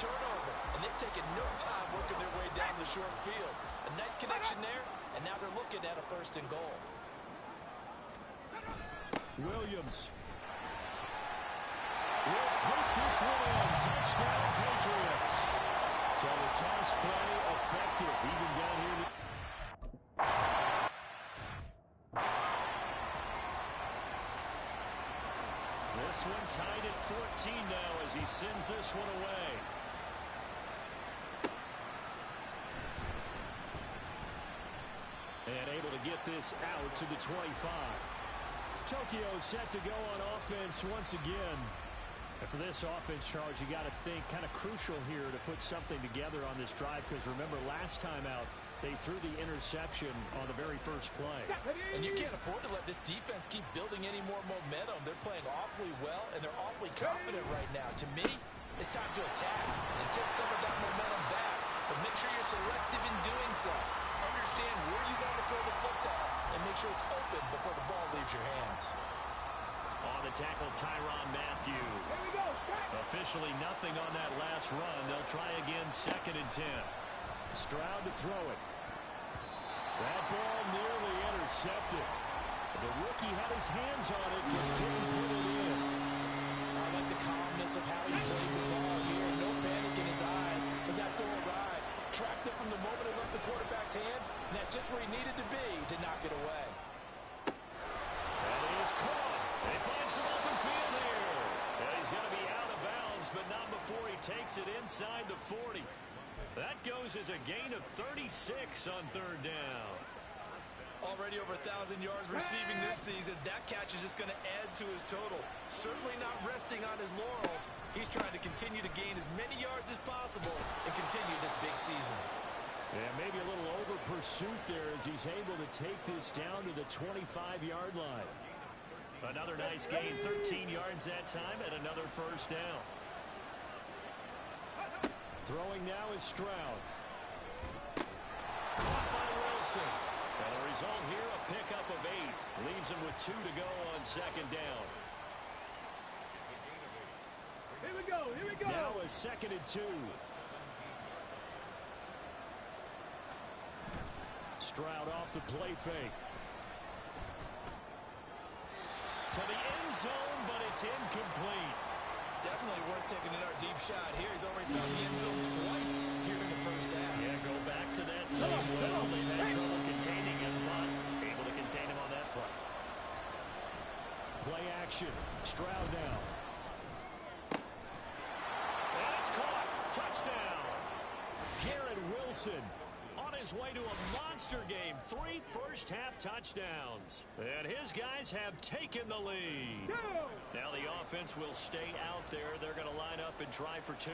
turnover, and they've taken no time working their way down the short field. A nice connection there, and now they're looking at a 1st and goal. Williams will take this one in. Touchdown, Patriots. So the toss play effective, even down here. This one tied at 14 now as he sends this one away. And able to get this out to the 25. Tokyo set to go on offense once again. And for this offense, Charles, you got to think kind of crucial here to put something together on this drive, because remember last time out they threw the interception on the very first play. And you can't afford to let this defense keep building any more momentum. They're playing awfully well, and they're awfully confident right now. To me, it's time to attack and take some of that momentum back. But make sure you're selective in doing so. Understand where you want to throw the football, and make sure it's open before the ball leaves your hands. On the tackle, Tyrann Mathieu. Officially nothing on that last run. They'll try again, 2nd and 10. Stroud to throw it. That ball nearly intercepted. The rookie had his hands on it, but couldn't put it in. I like the calmness of how he played the ball here. No panic in his eyes as that throw arrived. Tracked it from the moment it left the quarterback's hand, and that's just where he needed to be to knock it away. That is caught. They find some open field here. And he's going to be out of bounds, but not before he takes it inside the 40. That goes as a gain of 36 on 3rd down. Already over 1,000 yards receiving this season. That catch is just going to add to his total. Certainly not resting on his laurels. He's trying to continue to gain as many yards as possible and continue this big season. Yeah, maybe a little over pursuit there as he's able to take this down to the 25-yard line. Another nice gain, 13 yards that time, and another 1st down. Throwing now is Stroud. Caught by Wilson. And the result here, a pickup of 8. Leaves him with 2 to go on 2nd down. Here we go, here we go. Now a 2nd and 2. Stroud off the play fake. To the end zone, but it's incomplete. Definitely worth taking another deep shot here. He's already found the end zone twice here in the 1st half. Yeah, go back to that same well. They've had trouble containing him, but able to contain him on that play. Play action. Stroud now. And it's caught. Touchdown. Garrett Wilson on his way to a monster game. 3 first-half touchdowns. And his guys have taken the lead. Now the offense will stay out there. They're going to line up and try for 2.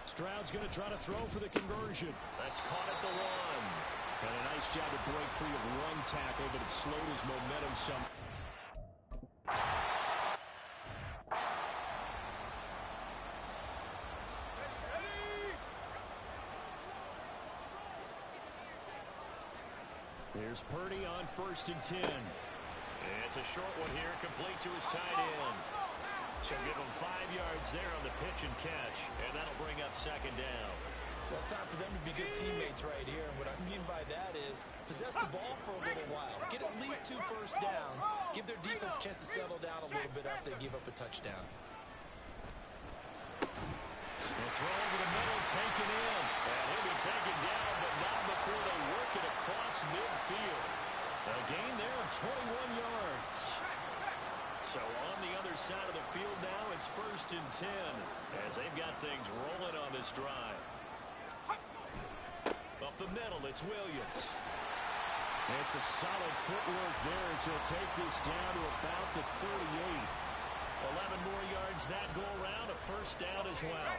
Stroud's going to try to throw for the conversion. That's caught at the 1. And a nice job to break free of one tackle, but it slowed his momentum some. Here's Purdy on 1st and 10. It's a short one here, complete to his tight end. So give him 5 yards there on the pitch and catch, and that'll bring up 2nd down. Well, it's time for them to be good teammates right here, and what I mean by that is possess the ball for a little while, get at least 2 first downs, give their defense a chance to settle down a little bit after they give up a touchdown. The throw over the middle, taken in. And he'll be taken down, but not before they work it across midfield. A gain there of 21 yards. So on the other side of the field now, it's 1st and 10 as they've got things rolling on this drive. Up the middle, it's Williams. It's a solid footwork there as he'll take this down to about the 38. 11 more yards that go around, a 1st down as well.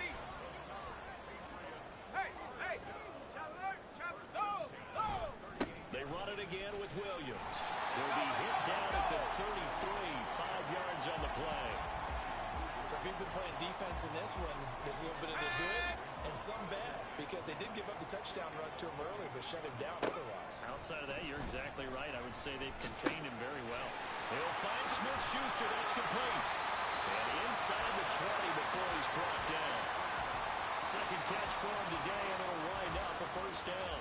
They run it again with Williams. They'll be hit down at the 33, 5 yards on the play. So if you've been playing defense in this one, there's a little bit of the good and some bad, because they did give up the touchdown run to him earlier, but shut him down otherwise. Outside of that, you're exactly right. I would say they've contained him very well. He'll find Smith-Schuster. That's complete. And inside the 20 before he's brought down. Second catch for him today, and it'll wind up a first down.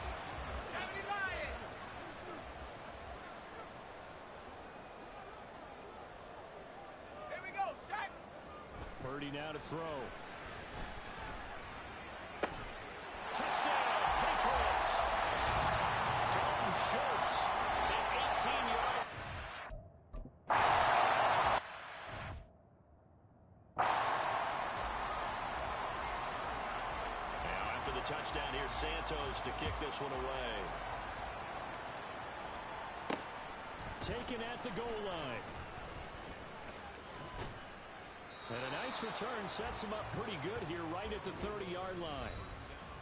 Here we go, shot. Purdy now to throw. Touchdown, Patriots. Dalton Schultz, an 18-yard. Now after the touchdown, here's Santos to kick this one away. Taken at the goal line. And a nice return sets him up pretty good here right at the 30-yard line.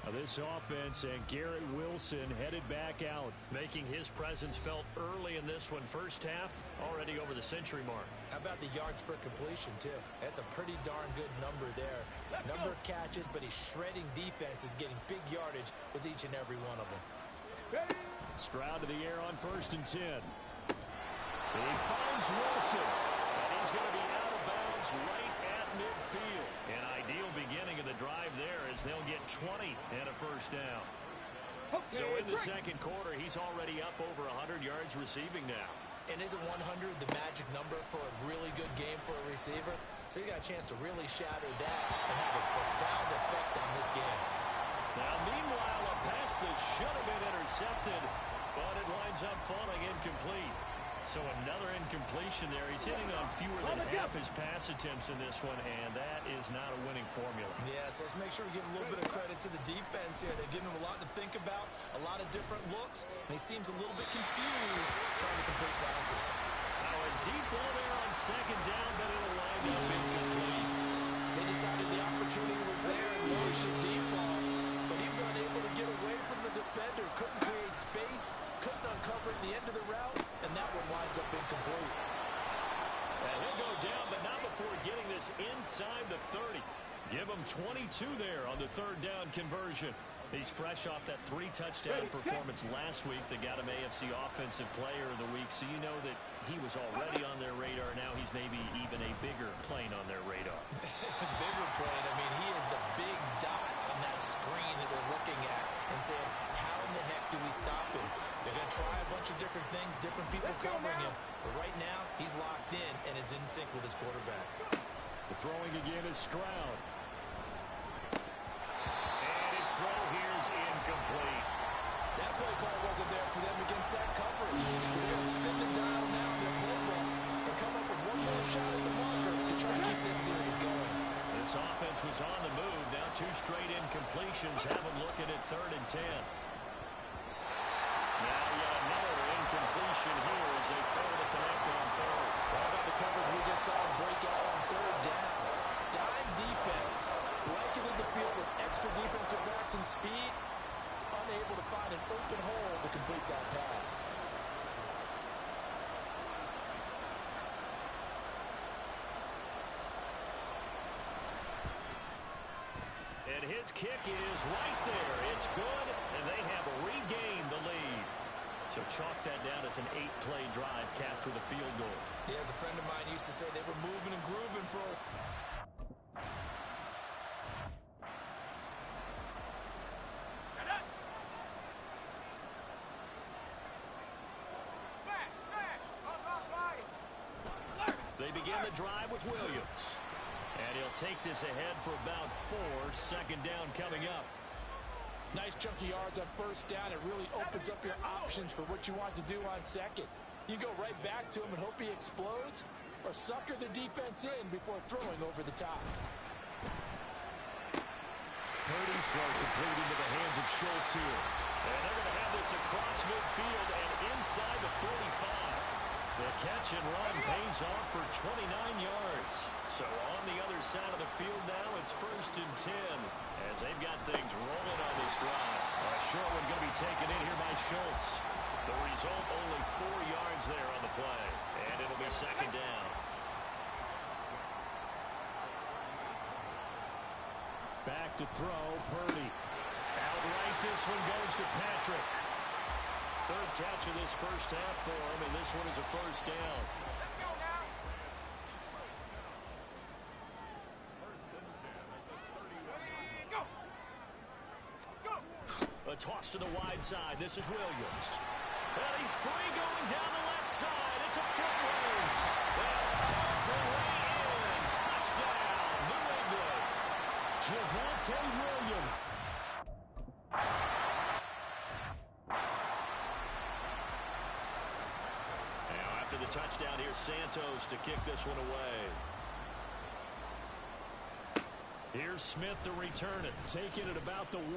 Now this offense and Garrett Wilson headed back out, making his presence felt early in this one. First half, already over the century mark. How about the yards per completion, too? That's a pretty darn good number there. Number of catches, but he's shredding defense, is getting big yardage with each and every one of them. Stroud to the air on 1st and 10. He finds Wilson, and he's going to be out of bounds right at midfield. An ideal beginning of the drive there as they'll get 20 and a first down. Okay, So in the second quarter, he's already up over 100 yards receiving now. And isn't 100 the magic number for a really good game for a receiver? So he got a chance to really shatter that and have a profound effect on this game. Now, meanwhile, a pass that should have been intercepted, but it winds up falling incomplete. So another incompletion there. He's hitting on fewer than half his pass attempts in this one, and that is not a winning formula. Yes, let's make sure we give a little bit of credit to the defense here. They've given him a lot to think about, a lot of different looks, and he seems a little bit confused trying to complete passes. Now a deep ball there on second down, but it'll wind up incomplete. They decided the opportunity was there and launched a deep ball, but he was unable to get away from the defender, couldn't create space, couldn't uncover at the end of the route, and that one winds up incomplete. And he'll go down, but not before getting this inside the 30. Give him 22 there on the third down conversion. He's fresh off that 3-touchdown performance last week that got him AFC Offensive Player of the Week, so you know that he was already on their radar. Now he's maybe even a bigger plane on their radar. Bigger plane. I mean, he is the big dot on that screen that they're looking at and saying, how in the heck do we stop him? They're going to try a bunch of different things, different people covering him. But right now, he's locked in and is in sync with his quarterback. The throwing again is Stroud. And his throw here is incomplete. That play call wasn't there for them against that coverage. So they're going to spin the dial now in their playbook and come up with one more shot at the marker to try to keep this series going. This offense was on the move. Now 2 straight incompletions have them looking at 3rd and 10. Now yet another incompletion here as they fail to connect on 3rd. What about the coverage we just saw break out on 3rd down? Dime defense, blanketed the field with extra defensive backs and speed, unable to find an open hole to complete that pass. And his kick is right there. It's good, and they have regained the lead. So chalk that down as an 8-play drive capped with a field goal. Yeah, as a friend of mine used to say, they were moving and grooving for a... They begin the drive with Williams. And he'll take this ahead for about 4. Second down coming up. Nice chunky yards on 1st down. It really opens up your options for what you want to do on 2nd. You go right back to him and hope he explodes, or sucker the defense in before throwing over the top. Purdy's throw complete into the hands of Schultz here. And they're going to have this across midfield and inside the 45. The catch and run pays off for 29 yards. So on the other side of the field now, it's 1st and 10 as they've got things rolling on this drive. A short one going to be taken in here by Schultz. The result, only 4 yards there on the play. And it'll be 2nd down. Back to throw, Purdy. Outright, this one goes to Patrick. 3rd catch of this first half for him, and this one is a 1st down. Let's go now. First and 10 at the 31. Go. to the wide side. This is Williams. And he's free going down the left side. It's a foot race. And the way in. Touchdown, New England. Javonte Williams. Now after the touchdown, here's Santos to kick this one away. Here's Smith to return it, taking it about the 1.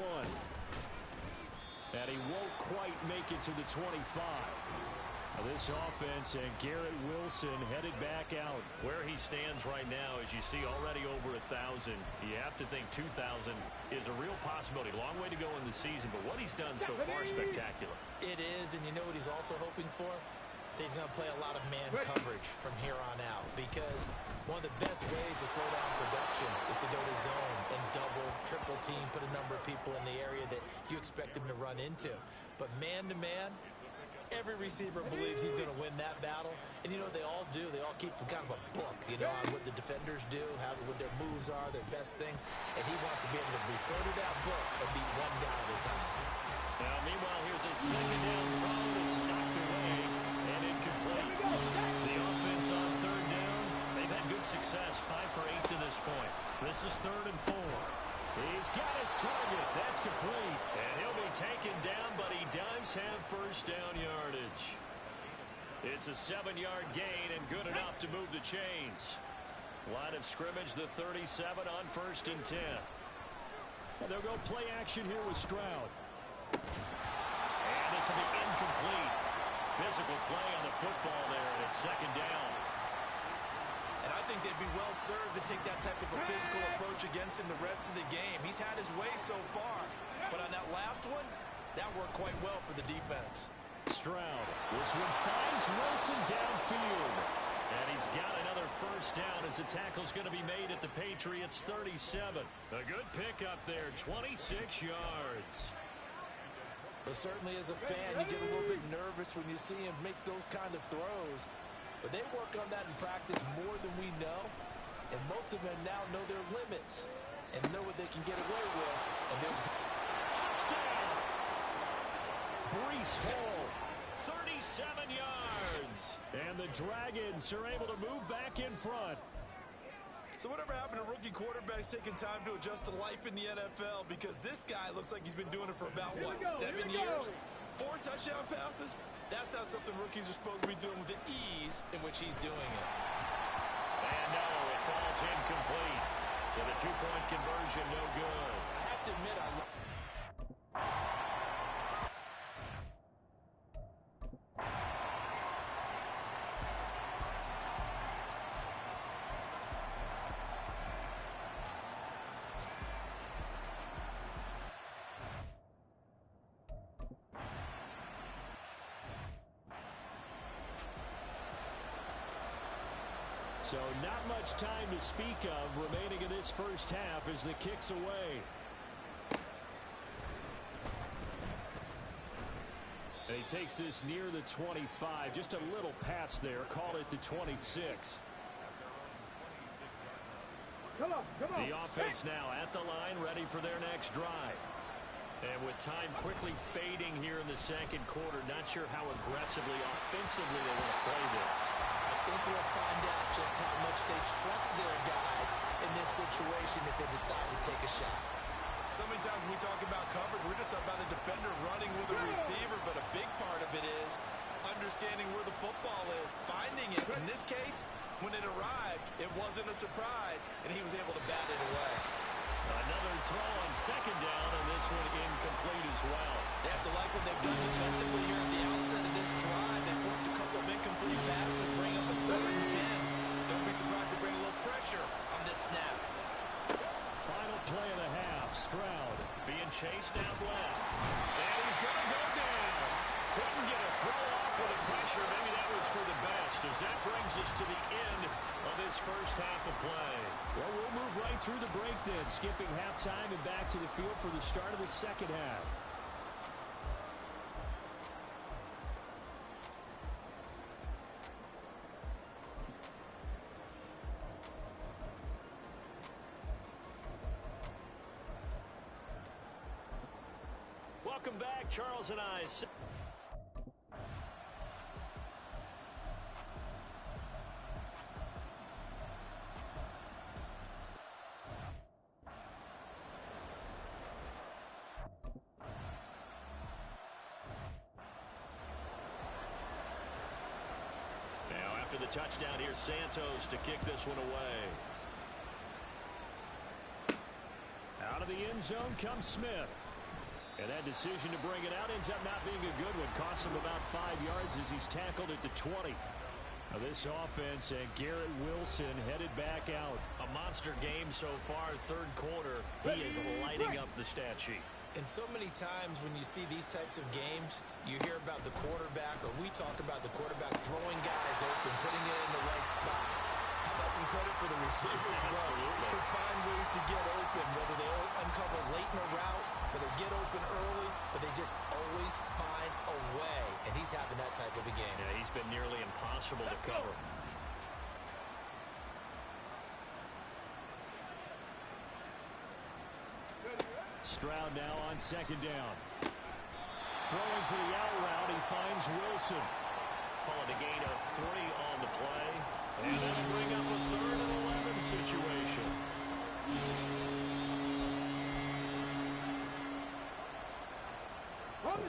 And he won't quite make it to the 25. Now this offense and Garrett Wilson headed back out. Where he stands right now, as you see, already over 1,000. You have to think 2,000 is a real possibility. Long way to go in the season, but what he's done so far, spectacular. It is, and you know what he's also hoping for? He's going to play a lot of man coverage from here on out, because one of the best ways to slow down production is to go to zone and double, triple team, put a number of people in the area that you expect him to run into. But man-to-man, every receiver believes he's going to win that battle. And you know what they all do? They all keep kind of a book, you know, on what the defenders do, how what their moves are, their best things. And he wants to be able to refer to that book and beat one guy at a time. Now, meanwhile, here's a second down throw that's knocked away and incomplete. The offense on third down, they've had good success, 5 for 8 to this point. This is 3rd and 4. He's got his target. That's complete. And he'll be taken down, but he does have first down yardage. It's a 7-yard gain and good enough to move the chains. Line of scrimmage, the 37 on 1st and 10. And they'll go play action here with Stroud. And this will be incomplete. Physical play on the football there, and it's 2nd down. And I think they'd be well served to take that type of a physical approach against him the rest of the game. He's had his way so far, but on that last one, that worked quite well for the defense. Stroud, this one finds Wilson downfield. And he's got another first down as the tackle's going to be made at the Patriots 37. A good pickup there, 26 yards. But certainly as a fan, you get a little bit nervous when you see him make those kind of throws. But they work on that in practice more than we know. And most of them now know their limits and know what they can get away with. And there's touchdown! Breece Hall, 37 yards. And the Dragons are able to move back in front. So whatever happened to rookie quarterbacks taking time to adjust to life in the NFL? Because this guy looks like he's been doing it for about, what, 7 years? 4 touchdown passes? That's not something rookies are supposed to be doing with the ease in which he's doing it. And no, it falls incomplete. So the 2-point conversion, no good. I have to admit, So not much time to speak of remaining in this first half as the kick's away. And he takes this near the 25. Just a little pass there. Call it the 26. Come on. The offense now at the line, ready for their next drive. And with time quickly fading here in the second quarter, not sure how aggressively, offensively they want to play this. I think we'll find out just how much they trust their guys in this situation if they decide to take a shot. So many times when we talk about coverage, we're just about a defender running with a receiver, but a big part of it is understanding where the football is, finding it. In this case, when it arrived, it wasn't a surprise, and he was able to bat it away. Another throw on 2nd down, and this one incomplete as well. They have to like what they've done defensively here at the outset of this drive. They forced a couple of incomplete passes, bring up a 3rd and 10. Don't be surprised to bring a little pressure on this snap. Final play of the half. Stroud being chased out left. And he's going to go down. Couldn't get a throw off with the pressure. Maybe that was for the best, as that brings us to the end of this first half of play. Well, we'll move right through the break then, skipping halftime and back to the field for the start of the second half. welcome back. Charles and I. Now after the touchdown, here's Santos to kick this one away. Out of the end zone comes Smith. And that decision to bring it out ends up not being a good one. Costs him about 5 yards as he's tackled at the 20. Now this offense and Garrett Wilson headed back out. A monster game so far, third quarter. He is lighting up the stat sheet. And so many times when you see these types of games, you hear about the quarterback, or we talk about the quarterback throwing guys open, putting it in the right spot. How about some credit for the receivers, though, who find ways to get open, whether they uncover late in a route, or they get open early, but they just always find a way. And he's having that type of a game. Yeah, he's been nearly impossible to cover. Stroud now on second down. Throwing for the out route, he finds Wilson. Calling a gain of 3 on the play. And that'll bring up a 3rd and 11 situation.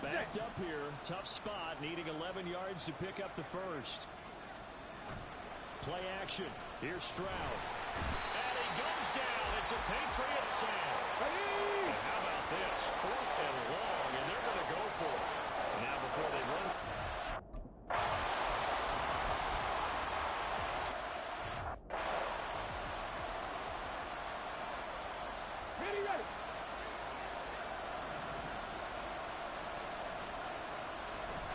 Backed up here. Tough spot. Needing 11 yards to pick up the first. Play action. Here's Stroud. And he goes down. It's a Patriots sack. And how about this? 4th and long, and they're going to go for it. Now before they run. Ready.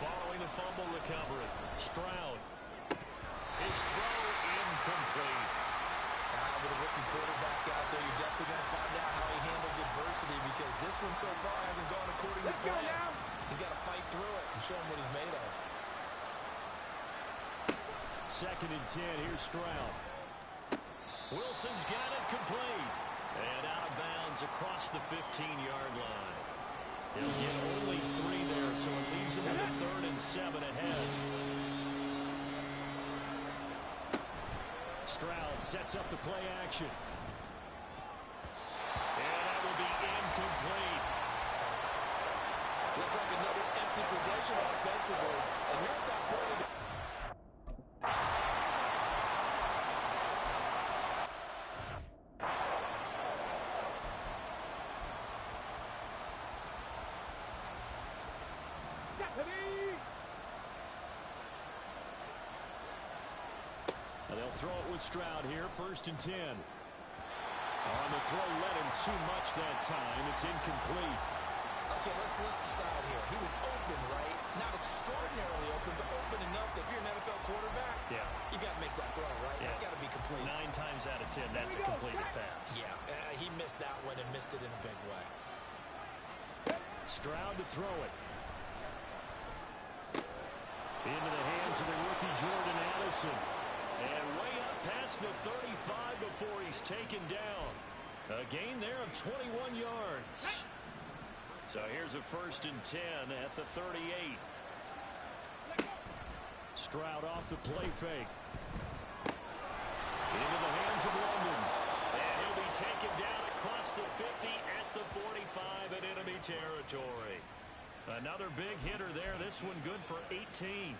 Following the fumble recovery, Stroud. His throw incomplete. With a rookie quarterback out there, you're definitely going to find out how he handles adversity, because this one so far hasn't gone according to plan. He's got to fight through it and show him what he's made of. 2nd and 10. Here's Stroud. Wilson's got it complete. And out of bounds across the 15-yard line. He'll get only 3 there, so it leaves him with a 3rd and 7 ahead. Stroud sets up the play action. And that will be incomplete. Looks like another empty possession offensively. And you're at that point of the... They'll throw it with Stroud here, 1st and 10. On the throw, led him too much that time. It's incomplete. Okay, let's decide here. He was open, right? Not extraordinarily open, but open enough that if you're an NFL quarterback, you got to make that throw, right? Yeah. That's got to be complete. 9 times out of 10, that's a completed pass. Yeah, he missed that one and missed it in a big way. Stroud to throw it. Into the hands of the rookie Jordan Addison. And way up past the 35 before he's taken down. A gain there of 21 yards. So here's a 1st and 10 at the 38. Stroud off the play fake. Into the hands of London. And he'll be taken down across the 50 at the 45 in enemy territory. Another big hitter there. This one good for 18.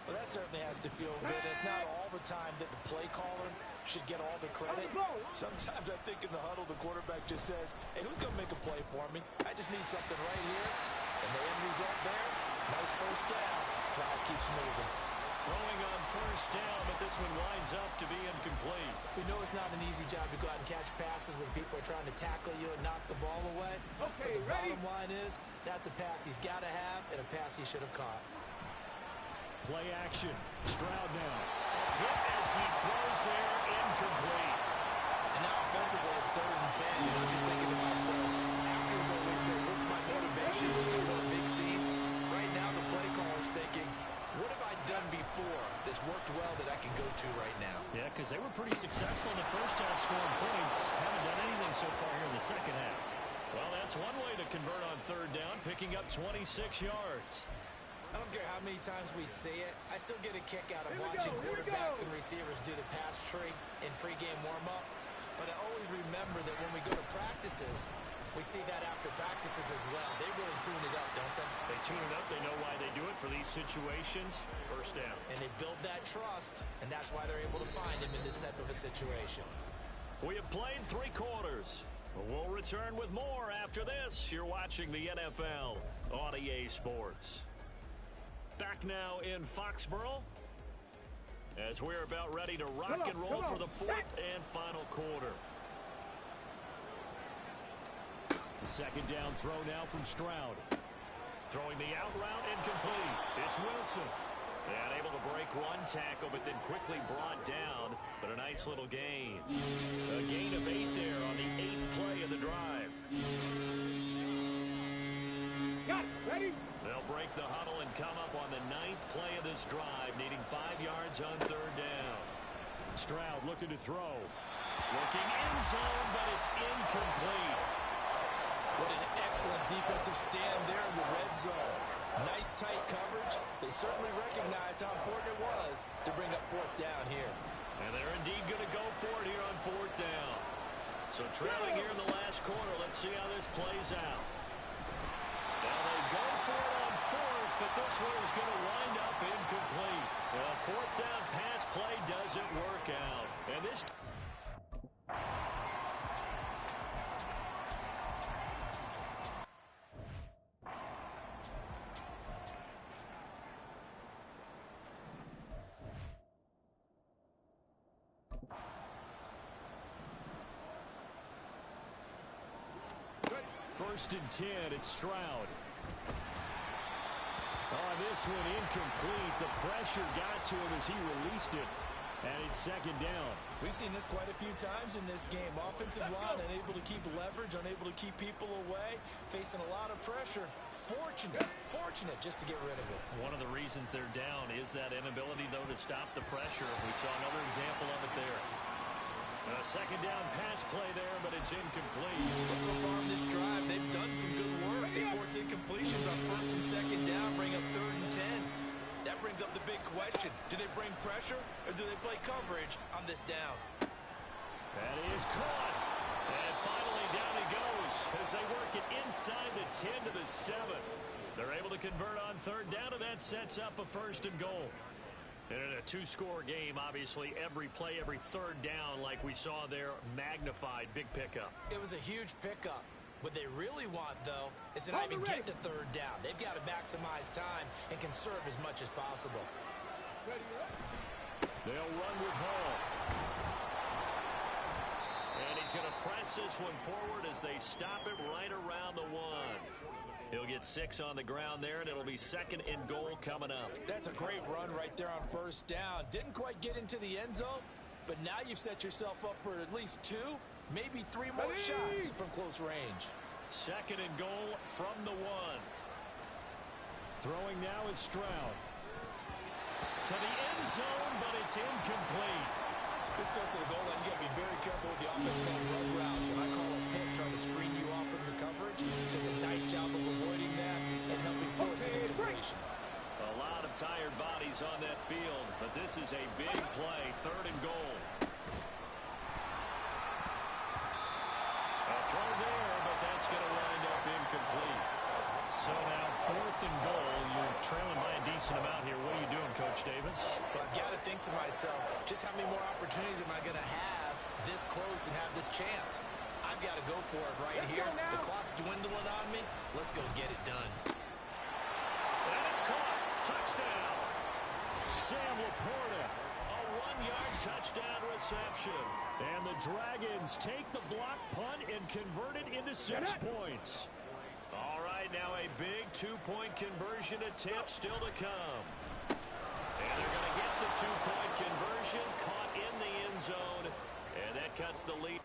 Well, that certainly has to feel good. It's not all the time that the play caller should get all the credit. Sometimes I think in the huddle, the quarterback just says, hey, who's going to make a play for me? I just need something right here. And the end result there, nice 1st down. Cloud keeps moving. Throwing on 1st down, but this one winds up to be incomplete. We know it's not an easy job to go out and catch passes when people are trying to tackle you and knock the ball away. Okay, but the bottom line is, that's a pass he's got to have and a pass he should have caught. Play action. Stroud now. Hit as he throws there, incomplete. And now offensively, it's 3rd and 10. And I'm just thinking to myself, actors always say, what's my motivation for a big scene? Right now, the play caller's thinking, what have I done before that's worked well that I can go to right now? Yeah, because they were pretty successful in the 1st half scoring points. Haven't done anything so far here in the 2nd half. Well, that's one way to convert on third down, picking up 26 yards. I don't care how many times we see it. I still get a kick out of watching quarterbacks and receivers do the pass tree in pregame warm-up. But I always remember that when we go to practices, we see that after practices as well. They really tune it up, don't they? They tune it up. They know why they do it for these situations. First down. And they build that trust, and that's why they're able to find him in this type of a situation. We have played 3 quarters. We'll return with more after this. You're watching the NFL on EA Sports. Back now in Foxborough as we're about ready to rock and roll for the 4th and final quarter. The second down throw now from Stroud. Throwing the out route incomplete. It's Wilson. And able to break one tackle, but then quickly brought down. But a nice little gain. A gain of 8 there on the 8th play of the drive. Got it. Ready? They'll break the huddle and come up on the 9th play of this drive, needing 5 yards on third down. Stroud looking to throw. Looking end zone, but it's incomplete. What an excellent defensive stand there in the red zone. Nice tight coverage. They certainly recognized how important it was to bring up 4th down here. And they're indeed going to go for it here on 4th down. So trailing here in the last quarter, let's see how this plays out. Now they go for it on 4th, but this one is going to wind up incomplete. The 4th down pass play doesn't work out. And this... First and 10, it's Stroud. Oh, this one incomplete. The pressure got to him as he released it. And it's second down. We've seen this quite a few times in this game. Offensive line unable to keep leverage, unable to keep people away, facing a lot of pressure. Fortunate just to get rid of it. One of the reasons they're down is that inability, though, to stop the pressure. We saw another example of it there. A second down pass play there, but it's incomplete. Well, so far in this drive, they've done some good work. They force incompletions on 1st and 2nd down, bring up 3rd and 10. That brings up the big question. Do they bring pressure, or do they play coverage on this down? That is caught. And finally down he goes as they work it inside the 10 to the 7. They're able to convert on third down, and that sets up a 1st and goal. And in a 2-score game, obviously, every play, every third down, like we saw there, magnified. Big pickup. It was a huge pickup. What they really want, though, is to not even get to third down. They've got to maximize time and conserve as much as possible. They'll run with Hall. And he's going to press this one forward as they stop it right around the 1. He'll get 6 on the ground there, and it'll be 2nd and goal coming up. That's a great run right there on 1st down. Didn't quite get into the end zone, but now you've set yourself up for at least 2, maybe 3 more shots from close range. 2nd and goal from the 1. Throwing now is Stroud. To the end zone, but it's incomplete. This goes to the goal line. You got to be very careful with the offense called rub routes. When I call a pick trying to screen you off from your coverage, does a nice job of avoiding that and helping force an incompletion. A lot of tired bodies on that field, but this is a big play. 3rd and goal. A throw there, but that's going to wind up incomplete. So now 4th and goal. You're trailing by a decent amount here. What are you doing, Coach Davis? Well, I've got to think to myself, just how many more opportunities am I going to have this close and have this chance? I've got to go for it right here. The clock's dwindling on me. Let's go get it done. And it's caught. Touchdown. Sam Laporta. A 1-yard touchdown reception. And the Dragons take the block punt and convert it into 6 points. All right, now a big 2-point conversion attempt still to come. And they're going to get the 2-point conversion, caught in the end zone, and that cuts the lead.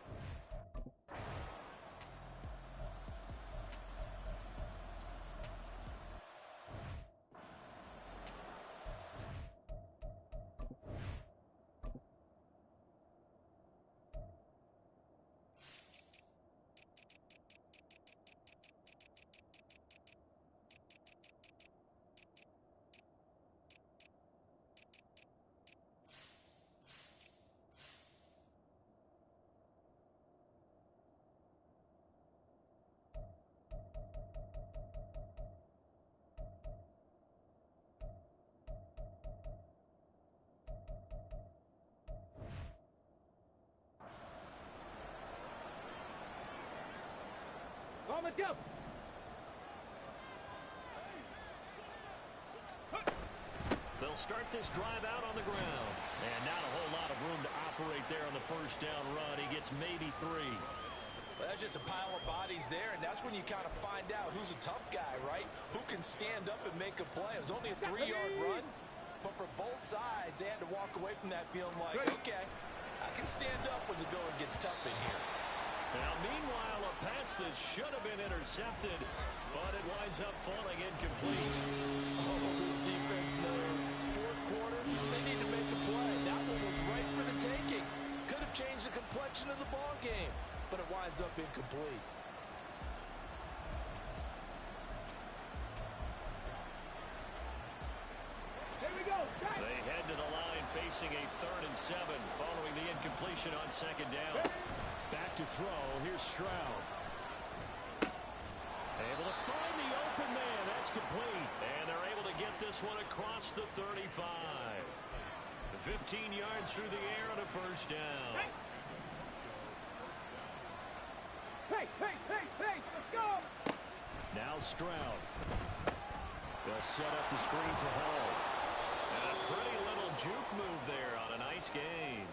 Let's go. They'll start this drive out on the ground. And not a whole lot of room to operate there on the first down run. He gets maybe 3. Well, that's just a pile of bodies there, and that's when you kind of find out who's a tough guy, right? Who can stand up and make a play. It was only a 3-yard run, but for both sides, they had to walk away from that feeling like, okay, I can stand up when the going gets tough in here. Now, meanwhile, a pass that should have been intercepted, but it winds up falling incomplete. Oh, this defense knows. Fourth quarter, they need to make a play. That one was right for the taking. Could have changed the complexion of the ball game, but it winds up incomplete. Here we go. They head to the line facing a 3rd and 7 following the incompletion on 2nd down. Back to throw. Here's Stroud. Able to find the open man. That's complete. And they're able to get this one across the 35. 15 yards through the air on a first down. Hey, let's go. Now Stroud. They'll set up the screen for Hall. And a pretty little juke move there on a nice gain.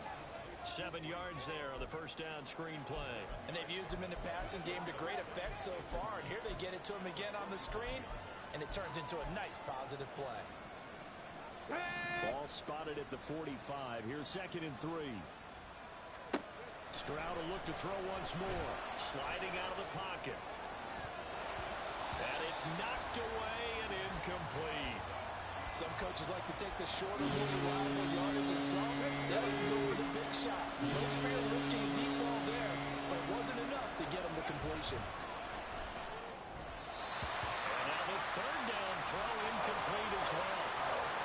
7 yards there on the first down screen play. And they've used him in the passing game to great effect so far. And here they get it to him again on the screen. And it turns into a nice positive play. Ball spotted at the 45. Here's 2nd and 3. Stroud will look to throw once more. Sliding out of the pocket. And it's knocked away and incomplete. Some coaches like to take the shorter, more reliable yardage, and some they like to go for the big shot. No fear of risking a deep ball there, but it wasn't enough to get him to completion. And now the 3rd down throw incomplete as well.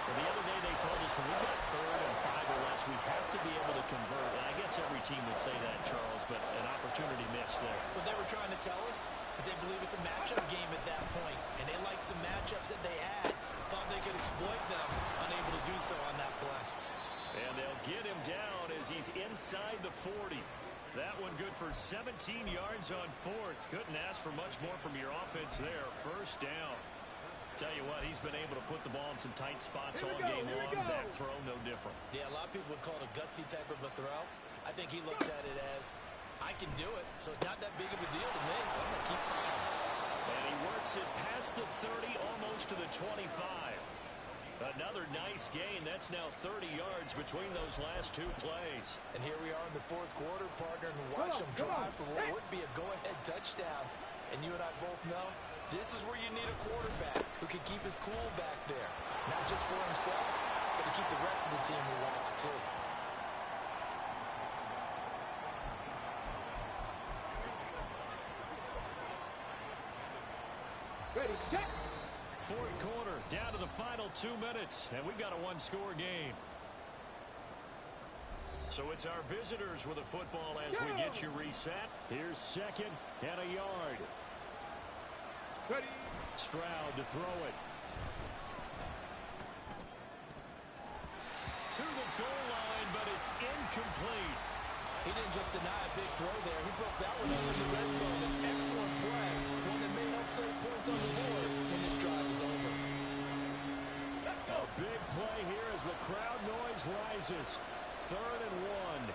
Well, the other day they told us when we got 3rd and 5 or less, we have to be able to convert. And I guess every team would say that, Charles, but an opportunity missed there. What they were trying to tell us is they believe it's a matchup game at that point, and they like some matchups that they had. Thought they could exploit them, unable to do so on that play. And they'll get him down as he's inside the 40. That one good for 17 yards on 4th. Couldn't ask for much more from your offense there. First down. Tell you what, he's been able to put the ball in some tight spots all game long. That throw, no different. Yeah, a lot of people would call it a gutsy type of a throw. I think he looks at it as, I can do it, so it's not that big of a deal to me. I'm going to keep firing. And he works it past the 30, almost to the 25. Another nice gain. That's now 30 yards between those last 2 plays. And here we are in the 4th quarter, partner, and watch them drive for what would be a go-ahead touchdown. And you and I both know this is where you need a quarterback who can keep his cool back there. Not just for himself, but to keep the rest of the team relaxed too. Ready, set. 4th quarter, down to the final 2 minutes, and we've got a 1-score game. So it's our visitors with a football as we get you reset. Here's 2nd and a yard. Ready. Stroud to throw it. To the goal line, but it's incomplete. He didn't just deny a big throw there. He broke that one over the red zone. An excellent play. One that may help save points on the board when this drive is over. A big play here as the crowd noise rises. 3rd and 1.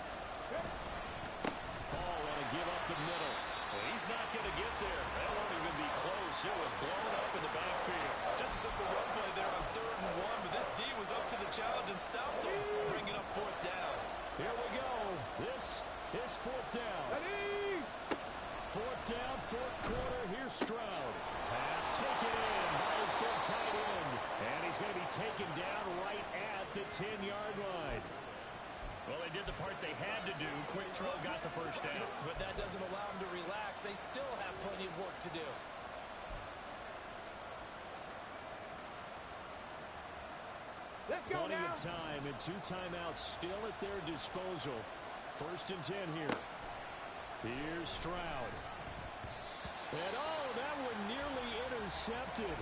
Hall want to give up the middle. Well, he's not going to get there. That won't even be close. It was blown up in the backfield. Just a simple run play there on 3rd and 1, but this D was up to the challenge and stopped him, bringing up 4th down. Here we go. This is 4th down. Ready. 4th down, 4th quarter. Here's Stroud. Pass taken in by his big tight end. And he's going to be taken down right at the 10-yard line. Well, they did the part they had to do. Quick throw got the first down. But that doesn't allow them to relax. They still have plenty of work to do. Let's go Plenty now. of time and 2 timeouts still at their disposal. 1st and 10 here. Here's Stroud. And oh, that one nearly intercepted.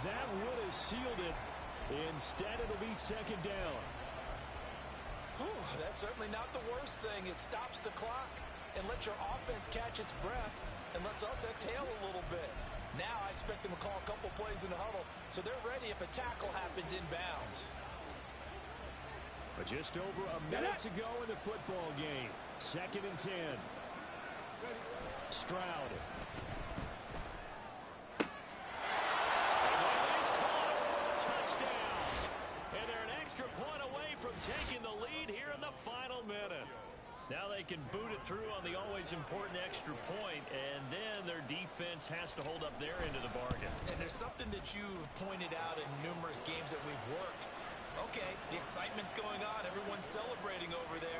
That would have sealed it. Instead, it'll be 2nd down. Whew, that's certainly not the worst thing. It stops the clock and lets your offense catch its breath. and lets us exhale a little bit. Now I expect them to call a couple plays in the huddle, so they're ready if a tackle happens inbounds. But just over a minute to go in the football game. 2nd and 10. Stroud. He's caught. Touchdown. And they're an extra point away from taking the lead here in the final minute. Now they can boot it through on the always important extra point, and then their defense has to hold up their end of the bargain. And there's something that you've pointed out in numerous games that we've worked. Okay, the excitement's going on. Everyone's celebrating over there.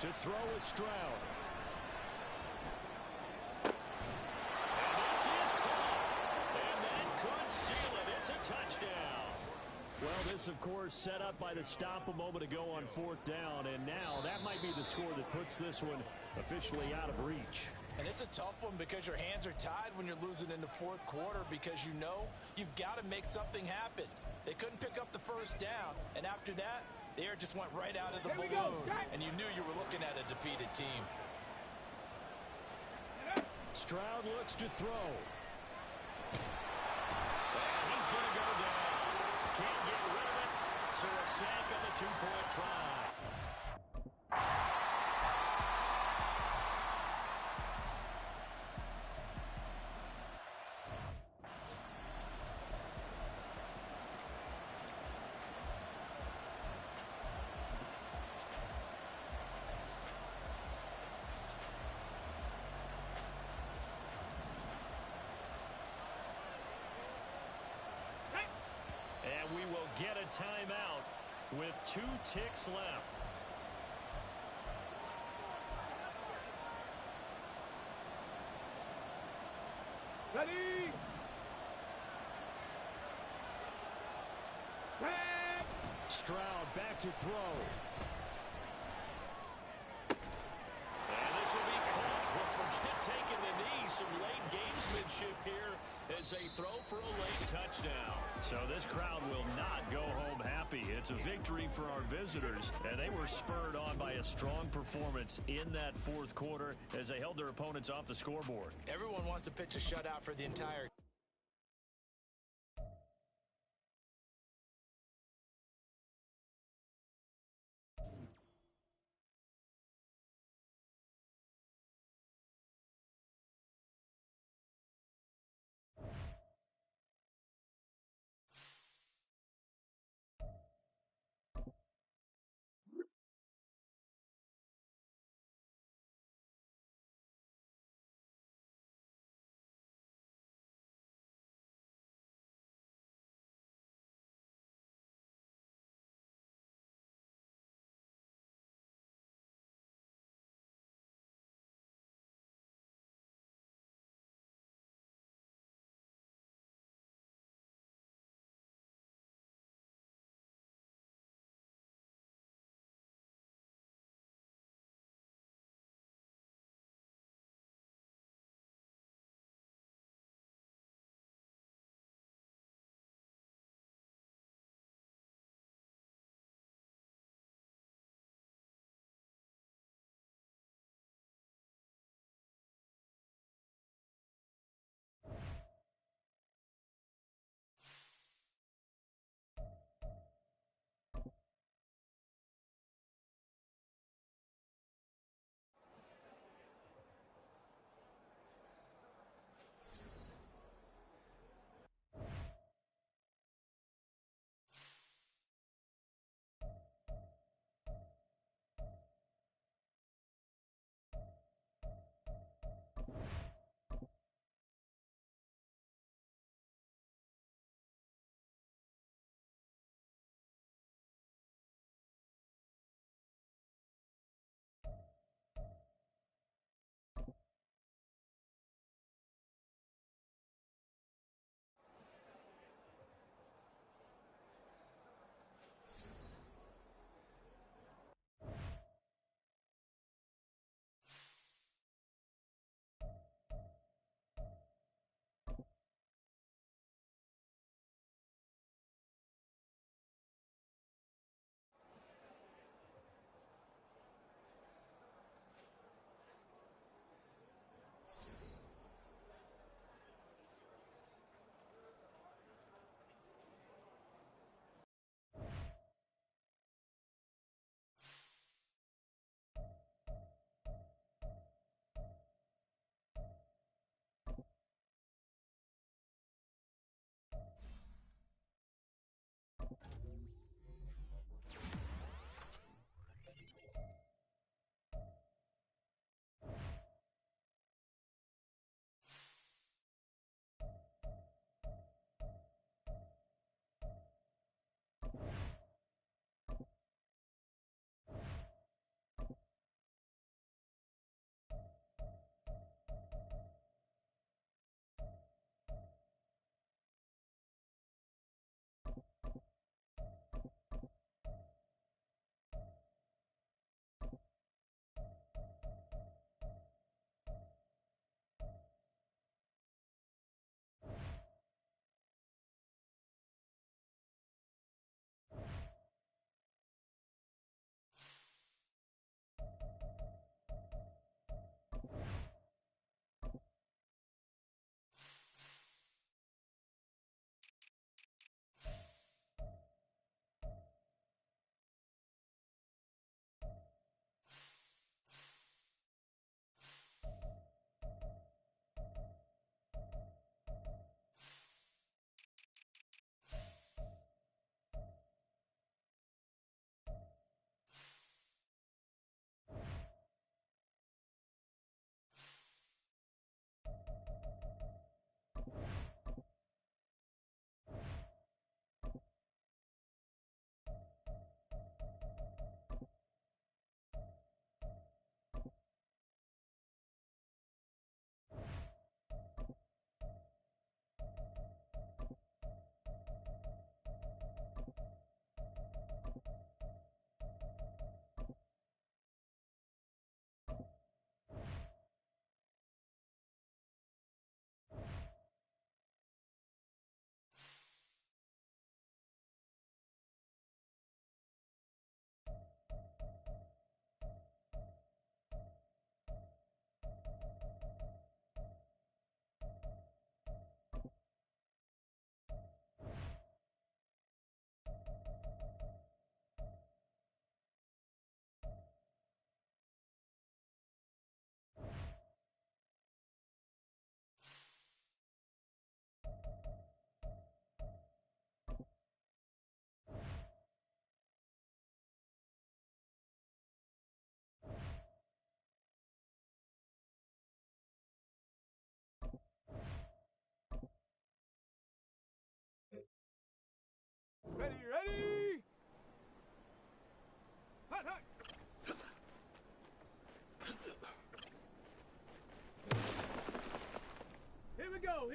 To throw with Stroud. And this is caught. And that could seal it. It's a touchdown. Well, this, of course, set up by the stop a moment ago on 4th down. And now that might be the score that puts this one officially out of reach. And it's a tough one because your hands are tied when you're losing in the 4th quarter because you know you've got to make something happen. They couldn't pick up the 1st down. And after that, the air just went right out of the balloon, and you knew you were looking at a defeated team. Stroud looks to throw. And he's going to go down. Can't get rid of it, so a sack on the 2-point try. And we will get a timeout with 2 ticks left. Ready? Back. Stroud back to throw. And this will be caught. Well, forget taking the knee. Some late gamesmanship here as they throw for a late touchdown. So this crowd will not go home happy. It's a victory for our visitors, and they were spurred on by a strong performance in that 4th quarter as they held their opponents off the scoreboard. Everyone wants to pitch a shutout for the entire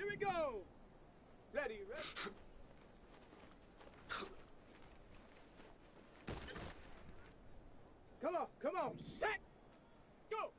we go. Ready, ready. Come on, set, go.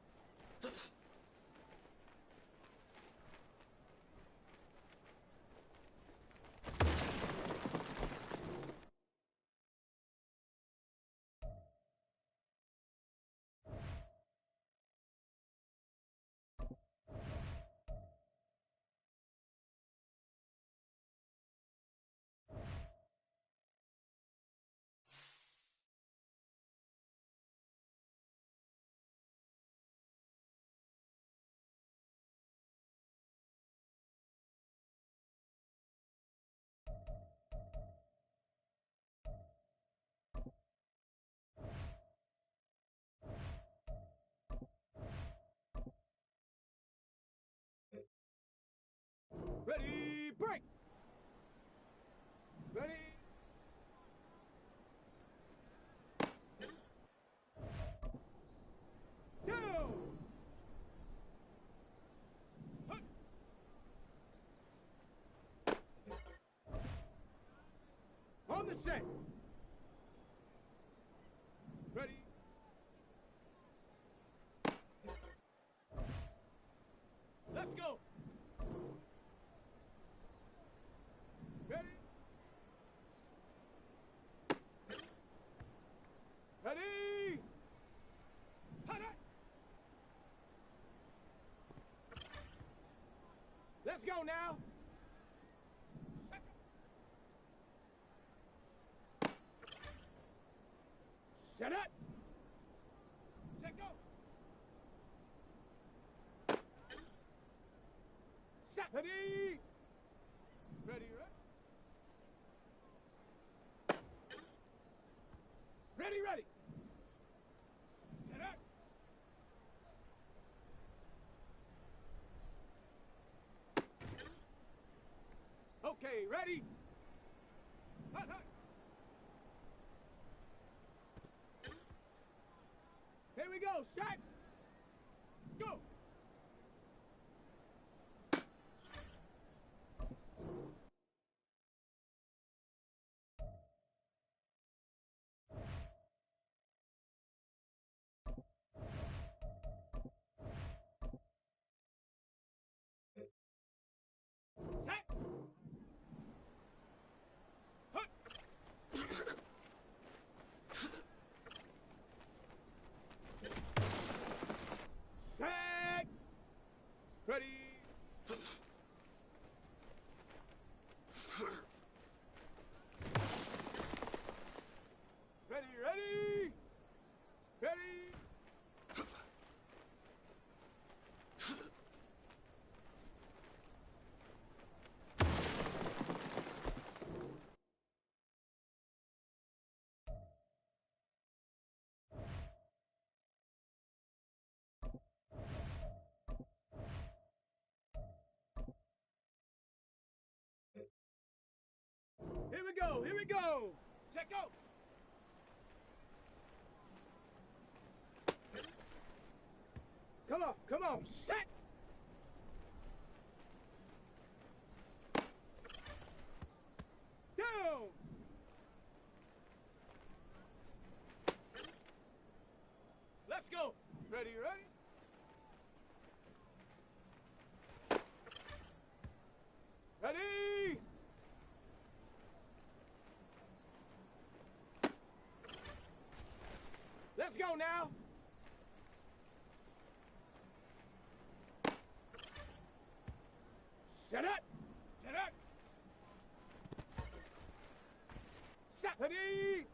Ready, break. Ready. Go. Hut. On the set. Ready. Let's go. Ready. Ready. Hut it. Let's go now. Set it. Set go. Set. Ready. Ready, ready. Ready, ready. Set it. Okay, ready. Hut, hut. Here we go, set. Go. Set. Hut. Set. Ready. Ready, ready. Ready. Here we go, here we go. Check go. Come on, set. Down. Let's go. Ready, ready. Ready. Let's go now. Set it. Set it. Set. Ready.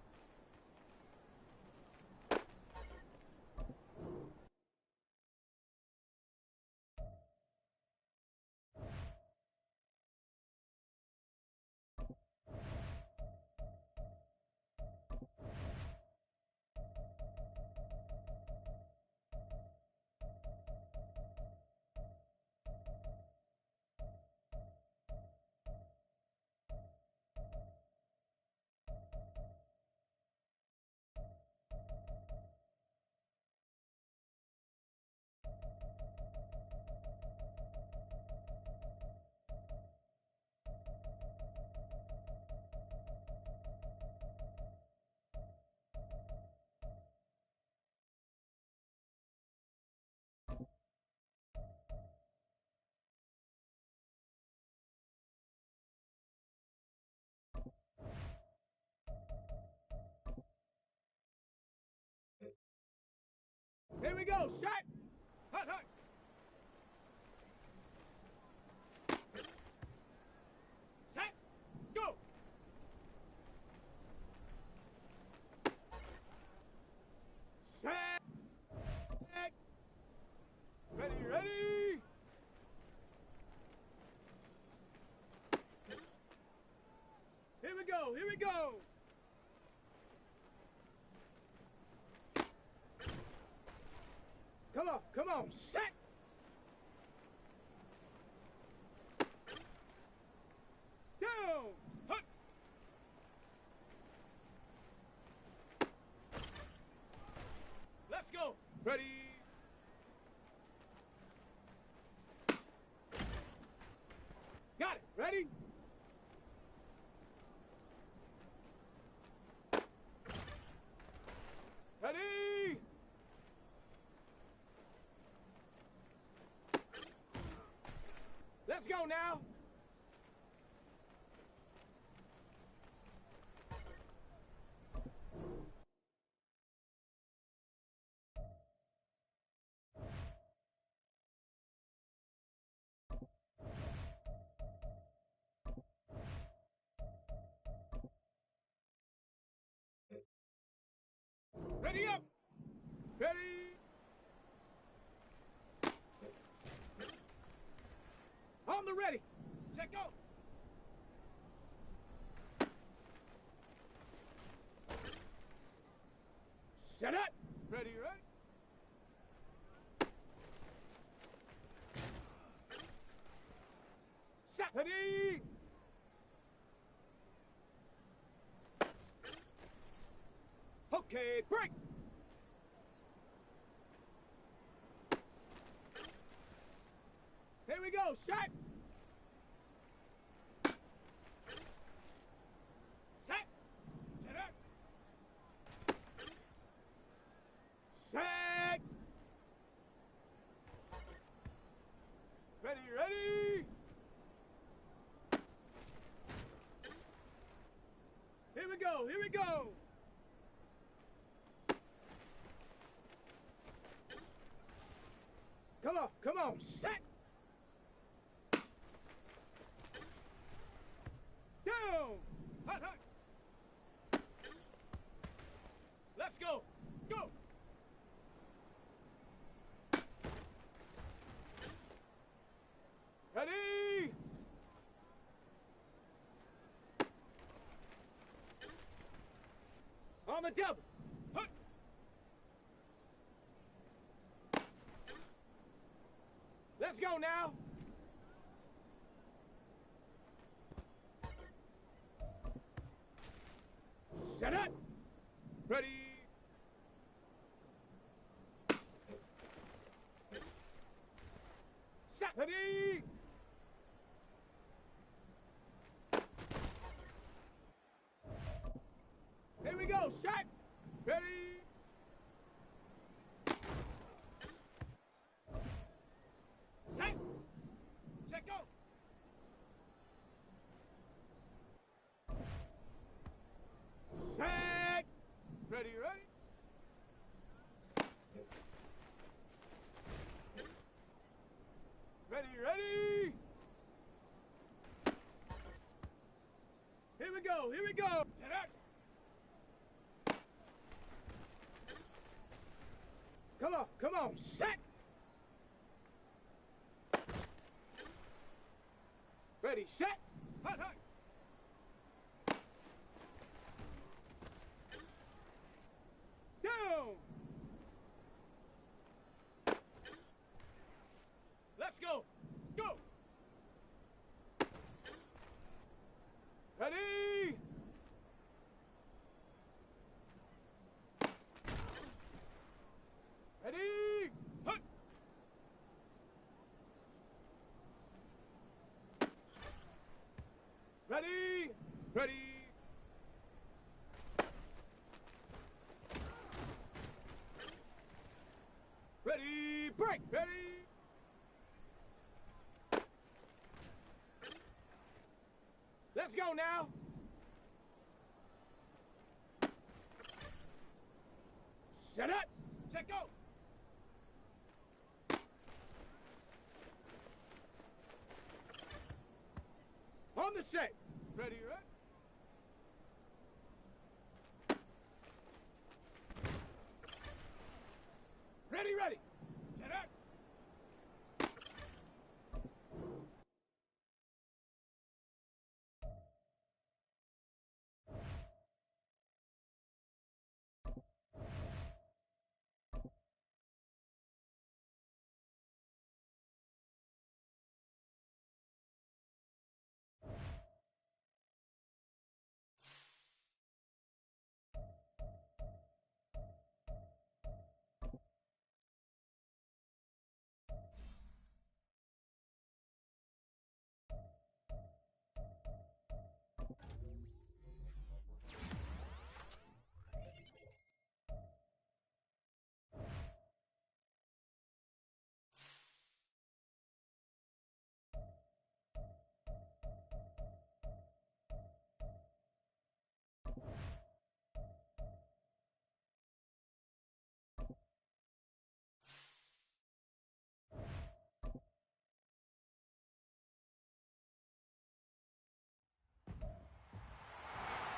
go. Shot. Hut, hut. Set. Go. Set. Ready, ready. Here we go, here we go. Come on, set. Down. Hut. Let's go. Ready. Got it. Ready? Ready? Let's go now. Ready up. Ready. On the ready. Set go. Set up. Ready, right? Set. Ready. Okay, break. Here we go, shot. Set. Set up. Set. Ready, ready. Here we go, here we go. Come on, set. Down. Hut, hut. Let's go. Go. Ready. On the double. Hut. Let's go now. Set up. Ready. Set. Ready. Here we go. Shot. Ready. Set. Set go. Set. Ready, ready. Ready, ready. Here we go, here we go. Set up. Come on, set. Ready, set. Hut, hut. Down. Let's go. Go. Ready. Ready. Hut. Ready. Ready. Ready. Break. Ready. Let's go now. Set up. Set go. the shape. Ready, right? Ready, ready. Get up.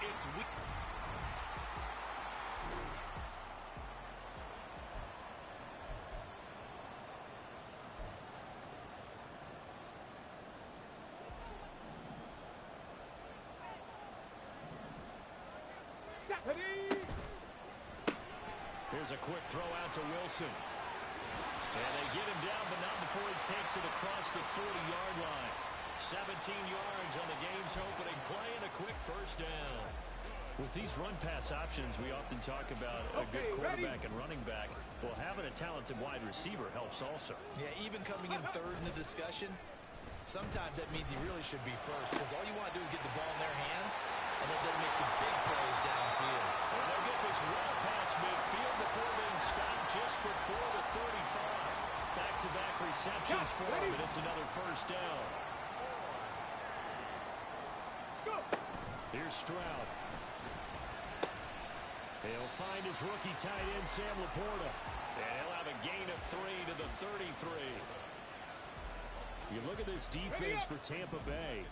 It's weak. Here's a quick throw out to Wilson. And they get him down, but not before he takes it across the 40-yard line. 17 yards on the game's opening play and a quick first down. With these run-pass options, we often talk about a good quarterback and running back. Well, having a talented wide receiver helps also. Yeah, even coming in third in the discussion, sometimes that means he really should be first, because all you want to do is get the ball in their hands and let them make the big plays downfield. And they'll get this well past midfield before being stopped just before the 35. Back-to-back receptions for him, and it's another first down. Here's Stroud. He'll find his rookie tight end, Sam Laporta. And he'll have a gain of 3 to the 33. You look at this defense for Tampa Bay.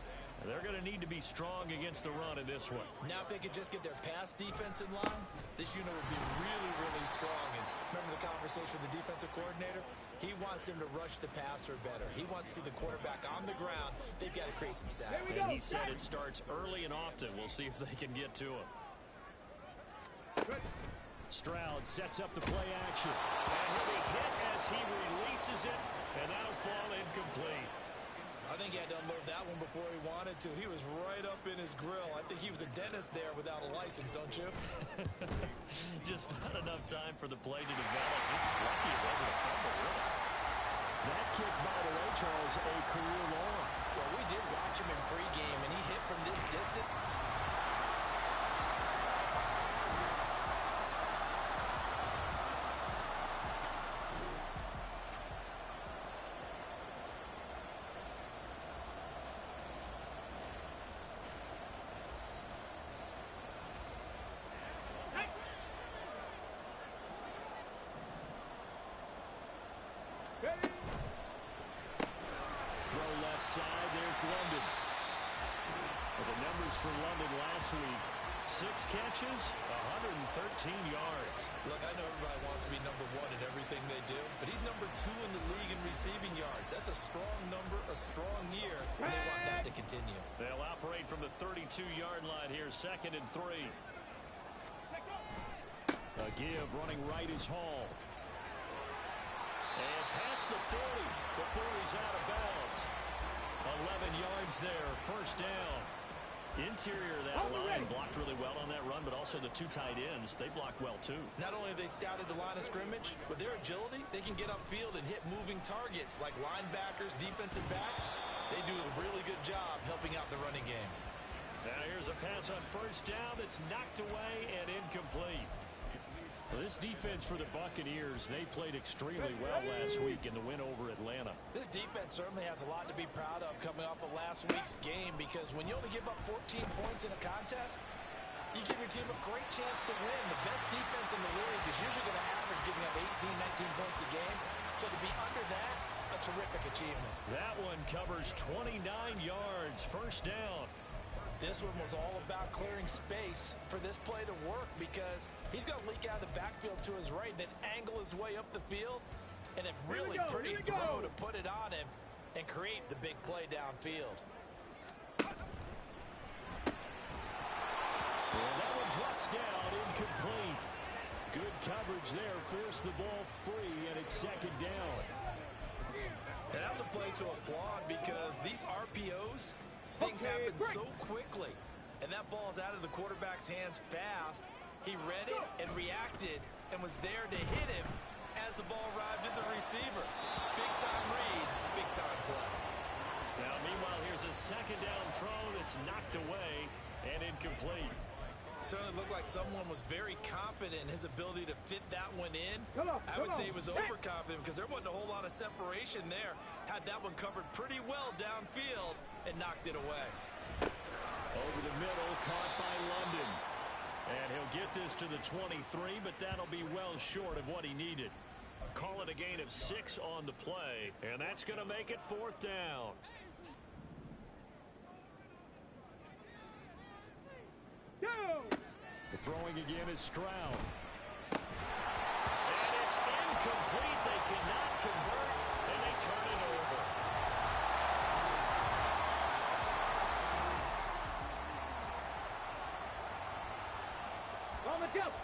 They're going to need to be strong against the run in this one. Now, if they could just get their pass defense in line, this unit would be really, really strong. And remember the conversation with the defensive coordinator? He wants them to rush the passer better. He wants to see the quarterback on the ground. They've got to create some sacks. And he said it starts early and often. We'll see if they can get to him. Stroud sets up the play action. And he'll be hit as he releases it, and that'll fall incomplete. I think he had to unload that one before he wanted to. He was right up in his grill. I think he was a dentist there without a license, don't you? Just not enough time for the play to develop. Lucky it wasn't a fumble, really. That kick, by the way, Charles, a career long. Well, we did watch him in pregame, and he hit from this distance. Throw left side, there's London. Well, the numbers for London last week, 6 catches, 113 yards. Look, I know everybody wants to be number 1 in everything they do, but he's number 2 in the league in receiving yards. That's a strong number, a strong year, and they want that to continue. They'll operate from the 32-yard line here, 2nd and 3. A give, running right is Hall. And past the 40 before he's out of bounds. 11 yards there, first down. Interior of that line blocked really well on that run, but also the 2 tight ends, they blocked well too. Not only have they scouted the line of scrimmage, but their agility, they can get upfield and hit moving targets like linebackers, defensive backs. They do a really good job helping out the running game. Now here's a pass on first down that's knocked away and incomplete. Well, this defense for the Buccaneers, they played extremely well last week in the win over Atlanta. This defense certainly has a lot to be proud of coming off of last week's game, because when you only give up 14 points in a contest, you give your team a great chance to win. The best defense in the league is usually going to average giving up 18, 19 points a game. So to be under that a terrific achievement. That one covers 29 yards. First down. This one was all about clearing space for this play to work because he's going to leak out of the backfield to his right, then angle his way up the field, and a really pretty throw to put it on him and create the big play downfield. Well, that one drops down, incomplete. Good coverage there, forced the ball free, and it's second down. And that's a play to applaud because these RPOs, things happen so quickly. And that ball's out of the quarterback's hands fast. He read it and reacted and was there to hit him as the ball arrived at the receiver. Big-time read, big-time play. Now, meanwhile, here's a second down throw that's knocked away and incomplete. Certainly looked like someone was very confident in his ability to fit that one in. I would say he was overconfident because there wasn't a whole lot of separation there. Had that one covered pretty well downfield and knocked it away. Over the middle, caught by London. And he'll get this to the 23, but that'll be well short of what he needed. Call it a gain of 6 on the play, and that's going to make it fourth down. The throwing again is Stroud. And it's incomplete. They cannot convert, and they turn it over. On the jump.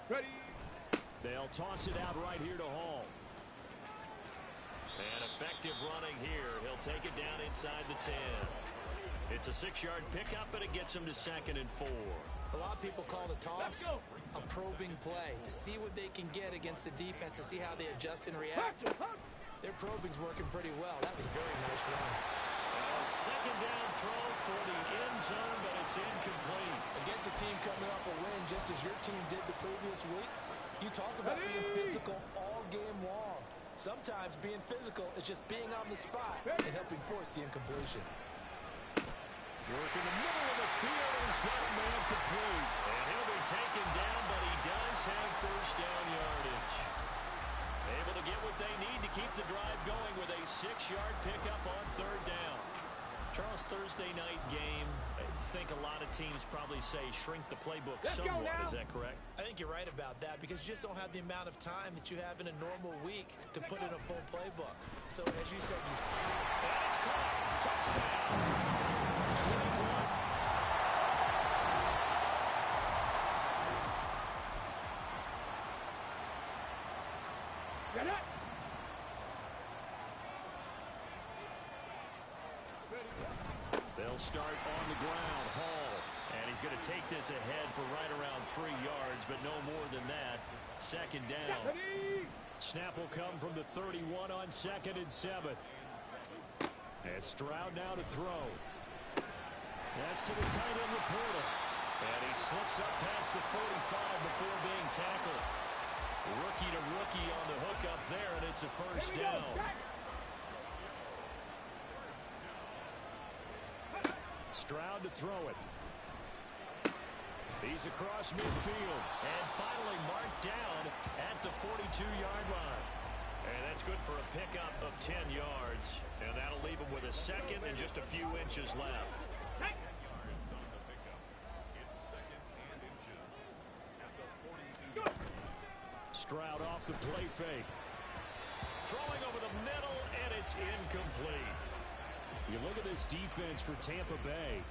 Ready. They'll toss it out right here to Hall. And effective running here. He'll take it down inside the 10. It's a 6-yard pickup, but it gets him to 2nd and 4. A lot of people call the toss a probing play to see what they can get against the defense, to see how they adjust and react. Their probing's working pretty well. That was a very nice run. A second down throw for the end zone, but it's incomplete. Against a team coming off a win, just as your team did the previous week, you talk about being physical all game long. Sometimes being physical is just being on the spot and helping force the incompletion. Work in the middle of the field, and he's got a man complete. And he'll be taken down, but he does have first down yardage. Able to get what they need to keep the drive going with a 6-yard pickup on third down. Charles, Thursday night game, I think a lot of teams probably say shrink the playbook somewhat. Is that correct? I think you're right about that because you just don't have the amount of time that you have in a normal week to put in a full playbook. So, as you said, and it's caught. Touchdown. 21. Get it. They'll start on the ground. Hall. And he's going to take this ahead for right around 3 yards, but no more than that. Second down. Snap will come from the 31 on 2nd and 7. As Stroud now to throw. That's to the tight end Laporta. And he slips up past the 45 before being tackled. Rookie to rookie on the hook up there, and it's a first down. Stroud to throw it. He's across midfield. And finally marked down at the 42-yard line. And that's good for a pickup of 10 yards. And that'll leave him with a second and just a few inches left. Stroud off the play fake. Throwing over the middle, and it's incomplete. You look at this defense for Tampa Bay.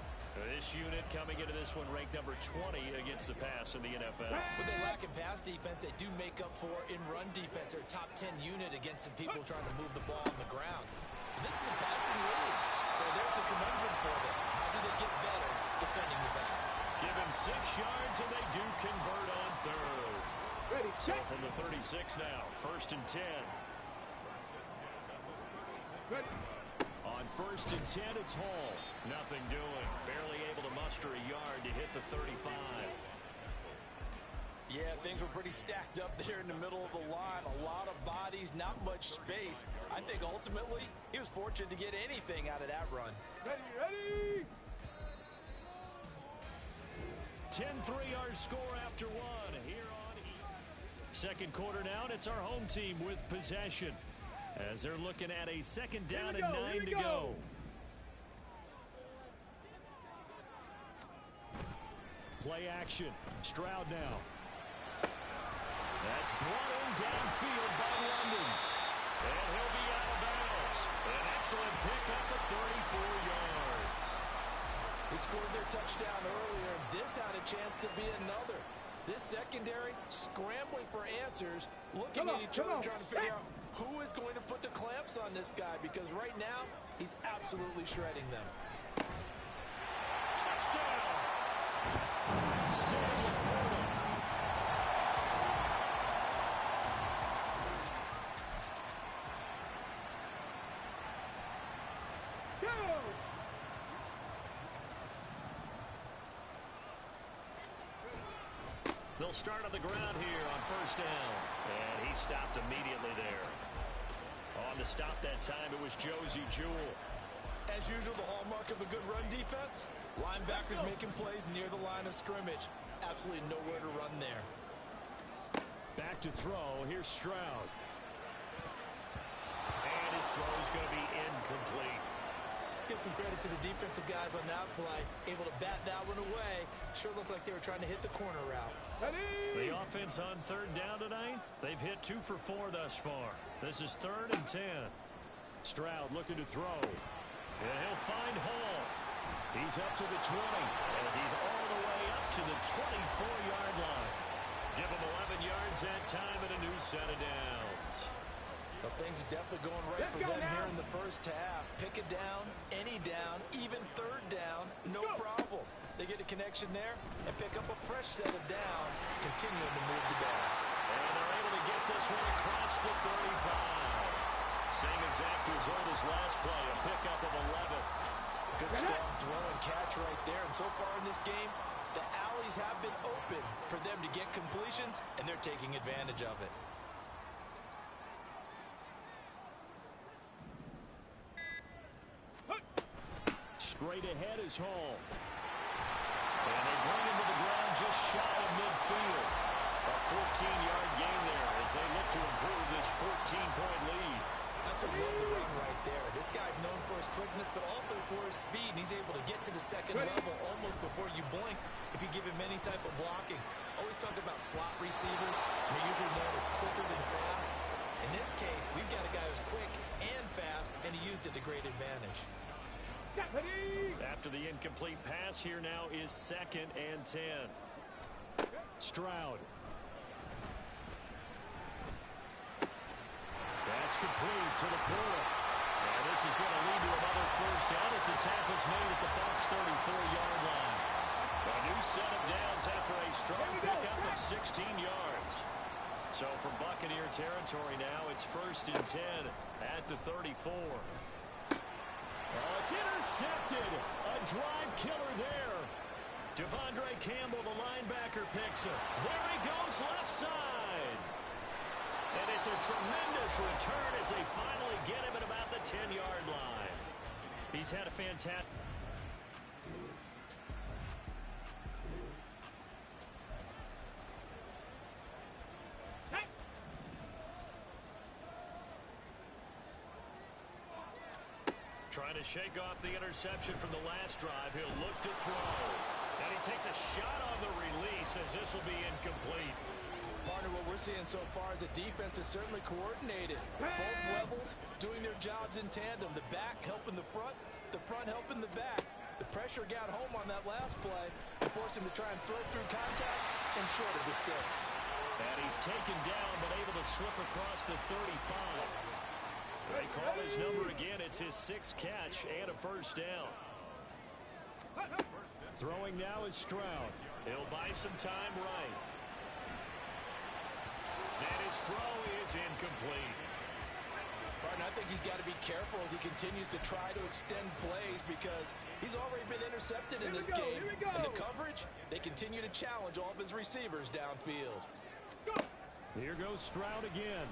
This unit coming into this one ranked number 20 against the pass in the NFL. What they lack in pass defense, they do make up for in run defense. They're a top 10 unit against the people trying to move the ball on the ground. But this is a passing league, so there's a conundrum for them. How do they get better defending the pass? Give him 6 yards, and they do convert on third. Ready, so from the 36 now, 1st and 10. Ready. On 1st and 10, it's Hall. Nothing doing. Barely able to muster a yard to hit the 35. Yeah, things were pretty stacked up there in the middle of the line. A lot of bodies, not much space. I think ultimately he was fortunate to get anything out of that run. Ready, ready. 10-3 our score after one here on E. Second quarter now, and it's our home team with possession as they're looking at a second down and 9 to go. Play action. Stroud now. That's brought in downfield by London. And he'll be out of bounds. An excellent pickup of 34 yards. They scored their touchdown earlier, and this had a chance to be another. This secondary scrambling for answers, looking at each other, trying to figure out who is going to put the clamps on this guy, because right now he's absolutely shredding them. Touchdown! They'll start on the ground here on first down. And he stopped immediately there. On the stop that time, it was Josie Jewell. As usual, the hallmark of a good run defense, linebackers making plays near the line of scrimmage. Absolutely nowhere to run there. Back to throw. Here's Stroud. And his throw is going to be incomplete. Let's give some credit to the defensive guys on that play. Able to bat that one away. Sure looked like they were trying to hit the corner route. The offense on third down tonight, they've hit 2 for 4 thus far. This is 3rd and 10. Stroud looking to throw. And he'll find Hall. He's up to the 20 as he's all the way up to the 24-yard line. Give him 11 yards that time and a new set of downs. Well, things are definitely going right for them here in the first half. Pick a down, any down, even third down, no problem. They get a connection there and pick up a fresh set of downs, continuing to move the ball. And they're able to get this one across the 35. Same exact result as last play, a pickup of 11. Good strong throw and catch right there. And so far in this game, the alleys have been open for them to get completions, and they're taking advantage of it. Straight ahead is Hall. And they bring him to the ground just shy of midfield. A 14-yard gain there as they look to improve this 14-point lead. That's a love to run right there. This guy's known for his quickness, but also for his speed. And he's able to get to the second level almost before you blink if you give him any type of blocking. Always talk about slot receivers. They're usually known as quicker than fast. In this case, we've got a guy who's quick and fast, and he used it to great advantage. After the incomplete pass, here now is 2nd and 10. Stroud. That's complete to the Porter. And this is going to lead to another first down as the tackle's made at the Bucs 34-yard line. A new set of downs after a strong pickup of 16 yards. So from Buccaneer territory now, it's 1st and 10 at the 34. Oh, it's intercepted. A drive killer there. Devondre Campbell, the linebacker, picks him. There he goes, left side. And it's a tremendous return as they finally get him at about the 10-yard line. He's had a fantastic... Trying to shake off the interception from the last drive. He'll look to throw. And he takes a shot on the release as this will be incomplete. Partner, what we're seeing so far is the defense is certainly coordinated. Both levels doing their jobs in tandem. The back helping the front helping the back. The pressure got home on that last play and forced him to try and throw through contact and short of the sticks. And he's taken down but able to slip across the 35. They call his number again. It's his 6th catch and a first down. Throwing now is Stroud. He'll buy some time right. And his throw is incomplete. Martin, I think he's got to be careful as he continues to try to extend plays because he's already been intercepted in this game. And the coverage, they continue to challenge all of his receivers downfield. Here goes Stroud again.